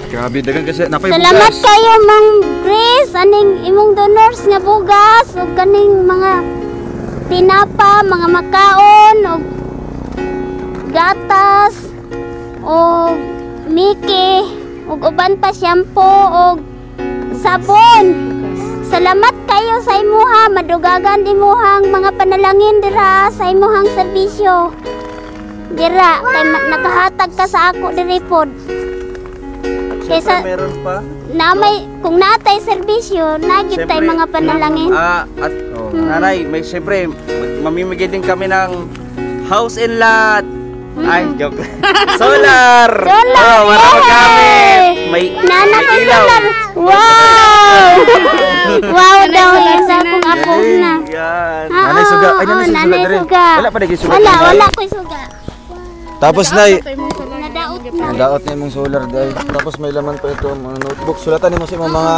Grabe, dagan kasi napay Salamat bugas. kayo Mang Grace aning imong donors nga bugas ug kaning mga tinapa, mga makaon ug gatas ug miki ug uban pa shampoo ug sabon. Salamat kayo sa imuha, madugagan imuhang mga panalangin dira sa imuhang serbisyo. Dira kay nakahatag ka sa ako diri pod. Kaysa Meron pa. namay kung natay serbisyo, nagyud tay mga panalangin. At nanay, may siyempre, mamimigay din kami ng house and lot. Ay, joke. Solar! Solar, Oh, maragamit! May Nana ko ilaw. solar. Wow! Wow daw yung sa akong apo na. Yan. Nanay suga. Ay, nanay suga nanay diri. suga. Wala pa dagi suga. Wala ko'y suga. Tapos nay, Nadaot na. daot na imong solar dai. Tapos may laman pa ito mga notebook. Sulatan nimo sa imong mga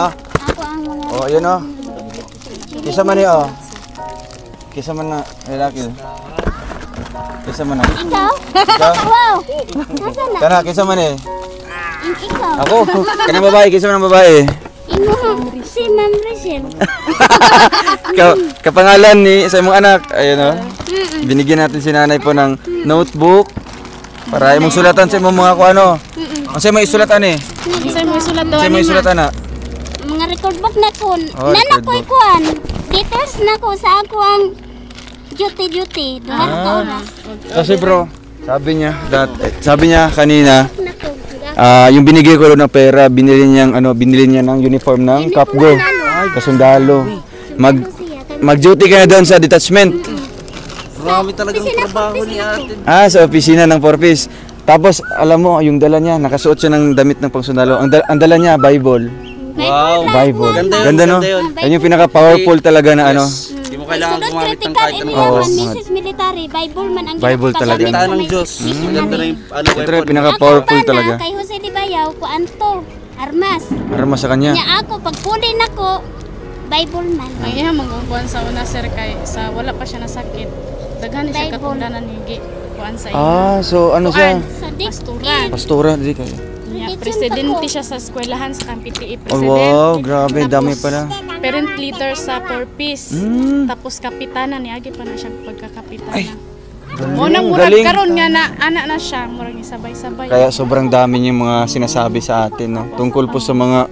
Ako ang mga oh, ayan oh. Kisa man ni oh. Kisa man na lalaki. Kisa man na. ikaw? Ikaw? Wow! Nasaan na? Kana kisa man eh. Ikaw? Ako, kanang babae, kisa man ang babae. Imo si Ma'am Rachel. Kapangalan ni sa imong anak. Ayun oh. Binigyan natin si nanay po ng notebook para imong sulatan sa imong mga kuano. Ang say may isulatan eh. Isa'y mo isulat daw. Say may isulatan na. Mga record book na ko. Oh, Nana record ko'y book. kuan. Details na ko sa ako ang duty. Duha ka oras. Kasi bro, sabi niya kanina, Nako. yung binigay ko doon ng pera, binili niya ng uniform ng Capgo. Kasundalo. Mag-duty ka na doon sa detachment. Marami talagang trabaho ni ate. Sa opisina ng Porpis. Tapos, alam mo, yung dala niya, nakasuot siya ng damit ng pangsundalo. Ang dala niya, Bible. Wow. Bible. Ganda yun, Ganda no? ganda yun. Yan yung pinaka-powerful talaga na ano. Hindi mo kailangan Sunod gumamit ng critical kahit anong area Oo, man, mga- Mrs. Military, Bible man ang Bible ginagamit talaga. sa Kita ng may- Diyos. Maganda na yung ano, Ito yung weapon. pinaka-powerful Ako ba talaga. na, kay Jose Di Bayaw, kuanto, armas. Arma sa kanya. Nya ako, pag puli na ko, Bible man. Ang iya magkuhan sa una sir kay sa wala pa siya nasakit. Daghan ni siya Bible. katungdanan ni gi kuan sa iya. So ano siya? Sa dik, Pasturan. Pastora, di kayo. Niya, presidente siya sa eskwelahan sa PTE Oh, president. wow, grabe, dami Tapos, pala. Parent leader sa Porpis. Tapos kapitana niagi pa na siya pagkakapitana. Mo nang murag galing. karon nga na anak na siya, murag ni sabay-sabay. Kaya sobrang dami niyang mga sinasabi sa atin, no? Tungkol po sa mga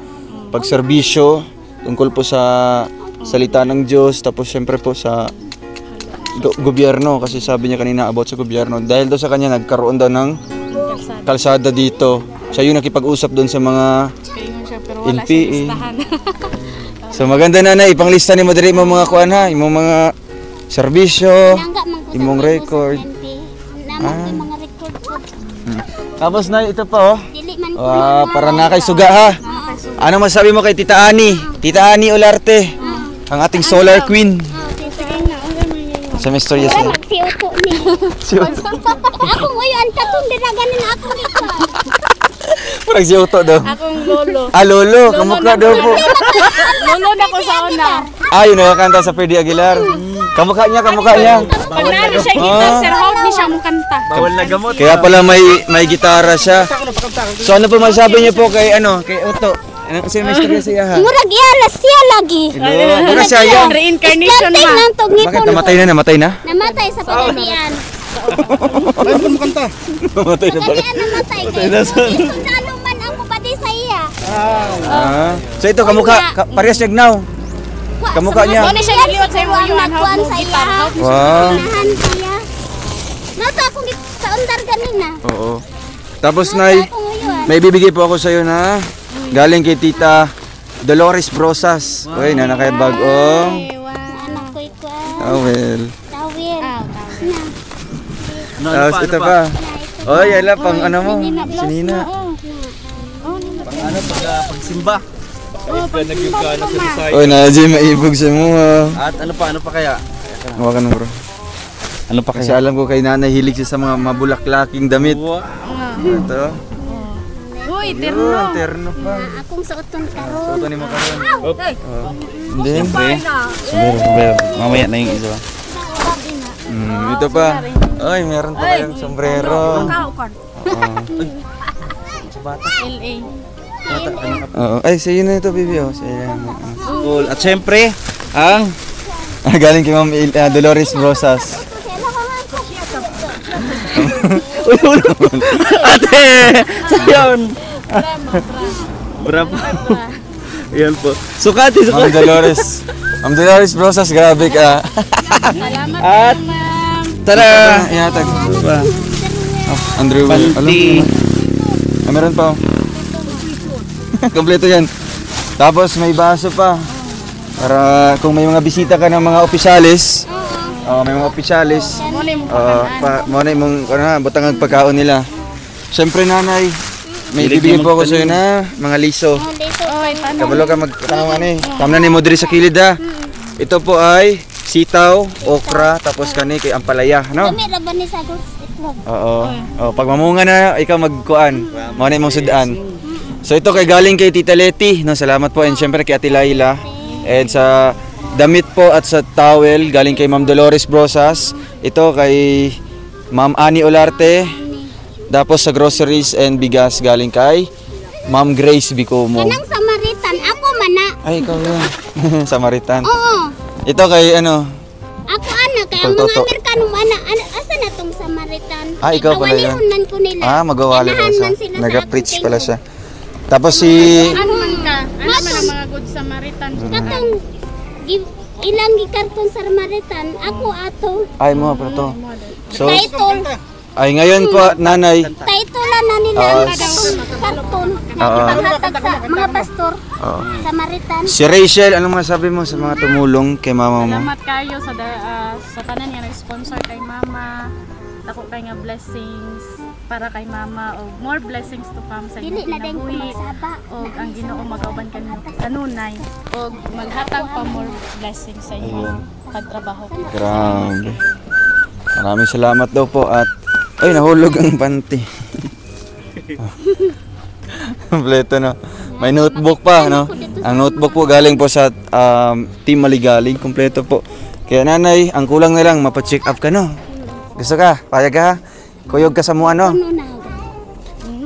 pagserbisyo, tungkol po sa salita ng Diyos, tapos syempre po sa gobyerno, kasi sabi niya kanina about sa gobyerno. Dahil daw sa kanya, nagkaroon daw ng kalsada dito. Siya yung nakipag-usap doon sa mga Kayo siya pero wala NPA. siya listahan. So maganda na ipanglista ni mo diri mo mga kuan ha, imong mga serbisyo, Nangga man ko sa imong Bible record. sa NP. Naman ko yung mga record ko. Tapos na ito pa oh. Dili man ko. Para na kay suga ha. Ano masabi mo kay Tita Ani? Tita Ani Olarte, ang ating solar queen. Sa may storya siya. Si Uto ni. Ako ngayon, katong dinaganin ako dito. Parang si Otto daw. Akong lolo. Lolo, kamukha daw po. Lolo na ko sa una. Yun nakakanta sa Freddy Aguilar. Kamukha niya. Pag nari siya gitar, sir, how di siya mo kanta. Bawal na gamot. Kaya pala may gitara siya. So ano po masabi niyo po kay Otto? Ano kasi may storya siya ha? Murag iyalas siya lagi. Mura siya yan. Reincarnation Planting ma. lang tog Bakit ngipon. namatay na? Namatay sa pagadian. Namatay na pala. Pagadian namatay. Kaya sundalo So ito kamukha parehas niyagnaw. Kamukha niya. Ano siya niliwat sa imo yuan how mo gitar. Wow. Nahan siya. Nasa akong sa undar ganina. Oo. Tapos nay, Ako ngayon. may bibigay po ako sa iyo na galing kay Tita Dolores Brosas. Uy, nanakay bagong Anak ko ikuan. towel. Tawil. Na. Tapos ito pa. Oy, ala pang ano mo? Sinina. Ano pagsimba? Oy, nadya maibog sa mo ha. At ano pa kaya? Hawakan mo bro. Ano pa Kasi alam ko kay nanay hilig siya sa mga mabulaklaking damit. Wow. Ito. Uy, Yun, terno. terno pa. Na akong suoton karon. Suoto ni mo karon. And then, Sombrero. Mamaya na yung isa. ito pa. Ay, meron pa kayong sombrero. LA. Oo. Ay, sa'yo na ito, baby. Oh, sa'yo na. Cool. At syempre, ang Galing kay Ma'am Dolores Brosas. ate! Sayon! Bravo. Yan po. Sukati, Ma'am Dolores. Ma'am Dolores Brosas, grabe ka. Salamat At ma'am. tara! Ihatag. Pa. Andrew Will. Panty. Meron pa. Oh. Kompleto yan. Tapos may baso pa. Para kung may mga bisita ka ng mga opisyalis. May mga opisyalis. Muna mong butang ang pagkaon nila. Siyempre nanay, may bibigyan po ako sa'yo na mga liso. Kabalo ka magtanong Tama na ni mo diri sa kilid ha. Ito po ay sitaw, okra, tapos kani kay ampalaya, no? Kami ra ba ni sa itlog? Oo. Pag mamunga na ikaw magkuan, muna imong sudaan. So ito kay galing kay Tita Leti, no? Salamat po and syempre kay Ate Laila. And sa damit po at sa towel galing kay Ma'am Dolores Brosas. Ito kay Ma'am Ani Olarte. Tapos sa groceries and bigas galing kay Ma'am Grace Bicomo. Kanang Samaritan, ako mana. Ay, ikaw yun. Samaritan. Oo. Ito kay ano? Ako ana kay ang Toto. mga Amerikano ana asa na tong Samaritan. Ah, ikaw pala yan. Awalihon man ko nila. Magawala pala Ganahan siya. man sila sa Nag-preach akong pala tingog. siya. Tapos si... Ano man ka? Ano man ang mga good Samaritan? Katong ilang gikarton sa Samaritan, ako ato. Ay mo, pero to. So, Title. ay ngayon po, nanay. Title na nila Ah, ang katong karton na ipanghatag sa mga pastor. Oo. Samaritan. Si Rachel, anong masabi mo sa mga tumulong kay mama mo? Salamat kayo sa tanan nga nag-sponsor kay mama. Dako kay nga blessings para kay mama o more blessings to come sa Dili inyong na din ko kinabuhi. magsaba. O ang Ginoo magauban kanunay o maghatag pa more blessings sa inyo pagtrabaho. Grabe. Maraming salamat daw po at... Ay, nahulog ang panty. Kompleto no. May notebook pa, no? Ang notebook po galing po sa Team Maligalig. Kompleto po. Kaya nanay, ang kulang na lang, mapacheck up ka, no? Gusto ka? Payag ka? Kuyog ka sa mga ano? Ano na?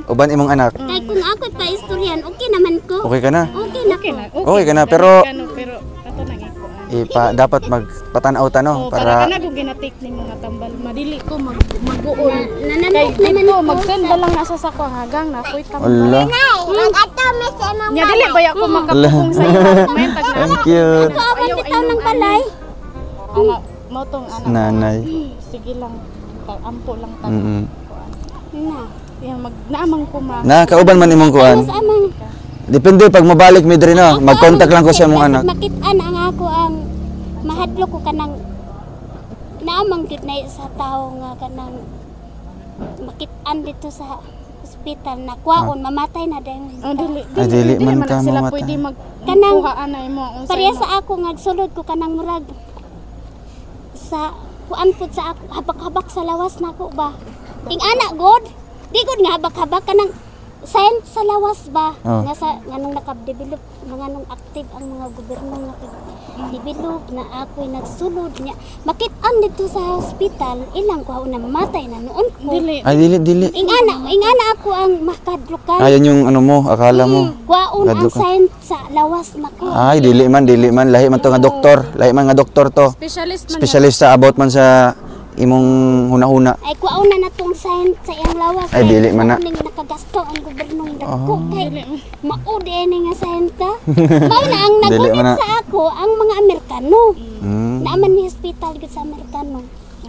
Uban imong anak. Kay kung ako pa istoryan, okay naman ko. Okay ka na? Okay na ko. Okay ka na, pero pero ato na gikuan. dapat magpatanaw ta, no? Para Para... kana kung ginatik ni mga tambal, madili ko mag-uol. Nananok Kay naman dito ko. mag-send na lang nasa sako hagang na ako'y tambal. Ala. Nag-ato may sa mga Nya dili ba ako makapugong sa iyo? May tag na. Thank you, Ako abot bitaw ng balay. Ana mo tong anak. nanay. Sige lang. Ampo lang ta. Mm-mm. Na. Yang naamang ko ma. Na, kauban man imong kuan. Mas amang. Depende pag mabalik mi diri no. Mag-contact lang ko sa imong anak. Makit-an ang ako ang mahadlo ko kanang naamang gid na sa tao nga kanang makit-an dito sa ospital na kwaon mamatay na dayon. Oh, dili. Ay, dili man ka sila mamatay. pwede Kanang magkuhaan na imo ang pareha sa ako nga sulod ko kanang murag sa kuan pud sa ako habak-habak sa lawas nako ba. Ing ana god. Di god nga habak-habak kanang sign sa lawas ba Oh. nga sa nganong naka-develop mga nung active ang mga gobyerno naka-develop na ako'y nagsulod niya makit-an dito sa hospital ilang ko na mamatay na noon ko. dili. Ay dili. Ing ana ako ang makadlukan. Ayan yung ano mo, akala mo. Kwaon ang Kadlukan. sign sa lawas nako. Ay dili man lahi man to nga doktor. Lahi man nga doktor to. Specialist man. Specialist sa about man sa imong huna-huna? Ay kuauna na tong sign sa iyang lawas. Ay, dili man na. Ning nakagasto ang gobernong dako Oh. kay maud ni nga sign ka. Mao na ang Dili man na. nagunit sa ako ang mga Amerikano. Hmm. Naaman ni hospital gud sa Amerikano.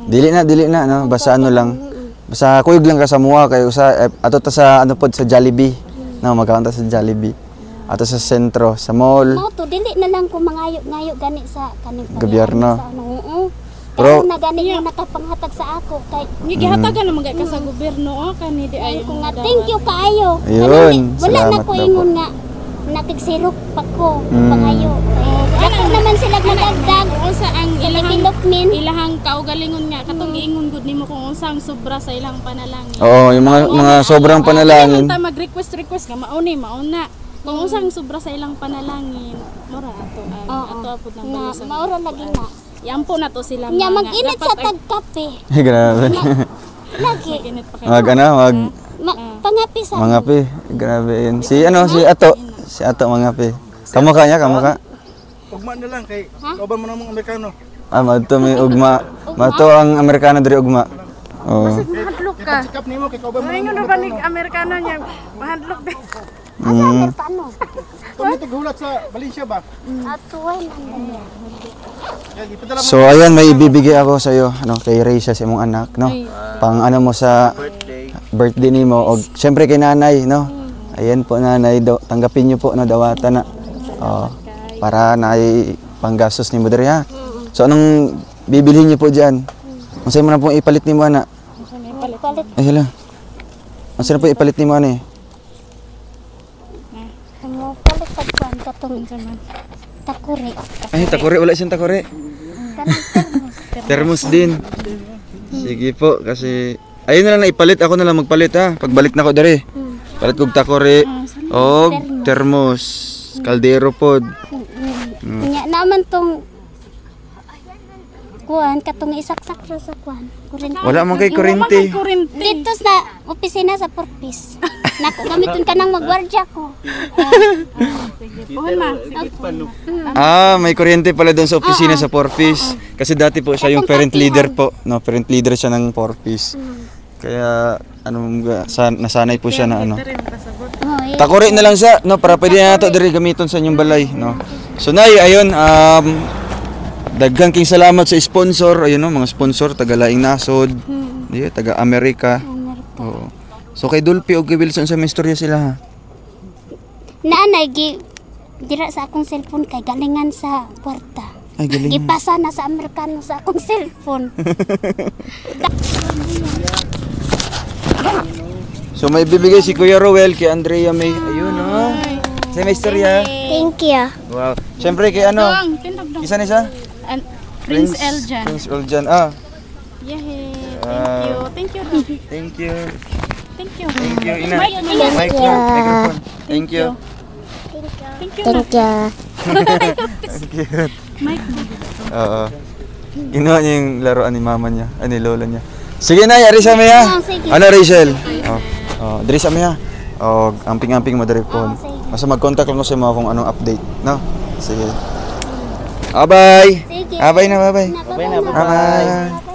Dili na no, basta ano lang. Basta kuyog lang ka sa mua kay usa ato ta sa ano pod sa Jollibee. No, magkaon ta sa Jollibee. Ato sa sentro, sa mall. Mao to dili na lang ko mangayo-ngayo gani sa kaning Gobyerno. sa ano. Oo. Pero- Pero na gani yung nakapanghatag sa ako kay Nga gihatagan naman ka sa gobyerno kani di ay ay ko nga thank you kaayo. Ayun, Wala na salamat ko daw po. ingon nga natigsirok pa ko Mm. pangayo. Ako naman sila madagdag unsa ang sa ilahang development. ilahang kaugalingon nga katong giingon gud nimo kung unsang sobra sa ilang panalangin. Oo, yung mga sobrang panalangin. Ta mag-request ka mauni mauna. Kung unsang sobra sa ilang panalangin, mura ato ato apod ng Nga balusan. maura lagi na. Yampo na to sila Nya mga. mag-init Dapat sa ay- tagkape. Ay, grabe. Lagi. Mag-init pa kayo. Mag ano, Pangapi sa mangapi. Grabe yun. Si ano, si Ato. Si Ato mangapi. Kamukha niya, kamukha. Ugma na lang kay kauban mo namang Amerikano. Madto may ugma. Madto ang Amerikano diri ugma. Oh. Mahadlok ka. Sikap nimo kay kauban mo Ay namang nga ba ni Amerikano niya? Mahadlok din. Mm. Amerikano. Kung tigulat sa Valencia ba? Atuay na. Kaya ipadala mo So ayun, may ibibigay ako sa iyo, ano, kay Rachel sa imong anak, no. Pang ano mo sa birthday nimo og syempre kay nanay, no. Ayan po nanay, tanggapin niyo po na dawatan na. Oh, para naay panggastos nimo diri ha. So anong bibilhin niyo po diyan? Unsay mo na pong ipalit nimo ana? Palit Ay hala. Unsay na po ipalit nimo ani? mo palit sa kwan katong takuri. Ay takore, wala siyang takore. Kanang termos. Thermos din. Sige po, kasi ayun na lang naipalit, ako na lang magpalit ha. Pagbalik na ko dere. Palit kog takore og thermos, kaldero pod. Nya naman tong kuan katong isaksak ra sa kuan. Kurente. Wala man kay kuryente. Kurinti. Dito sa opisina sa Purpose. Nako gamiton ka nang magwardya ko. Puhon ma. Ah, may kuryente pala doon sa opisina sa Porpis. Kasi dati po siya yung parent leader po. No, parent leader siya ng Porpis. Kaya nasanay po siya na ano. Oh, Takore na lang siya, no, para pwede na ito diri gamiton sa inyong balay, no. So nay, ayun, daghang king salamat sa sponsor, ayun no, mga sponsor taga Laing Nasod, taga Amerika. Oo. So kay Dulpi og kay Wilson sa istorya sila ha. Naanay dira sa akong cellphone kay galingan sa kwarta. Ay galing. Gipasa na sa Amerikano sa akong cellphone. So may bibigay si Kuya Roel kay Andrea May. Ayun no. Sa may istorya. Thank you. Wow. Siyempre kay ano? Dong, tindog dong. Isa ni sa? Prince Eljan. Prince Eljan. Ah. Yehey. Thank you. Thank you. Dong. Thank you. Thank you. Thank you, Ina. Mic mo lang. Microphone. Thank you. Thank you. Thank you. Cute. Mic mo. Oo. Ginawa niya yung laruan ni mama niya, ni lola niya. Sige na, yari sa ha. Oh, sige. Ano, Rachel? Oh, diri sa ha. Oh, amping-amping mo diri phone. sige. Basta mag-contact lang ko sa mga kung anong update, no? Sige. Bye-bye. Sige. Bye-bye na, bye-bye. Bye na. Bye-bye.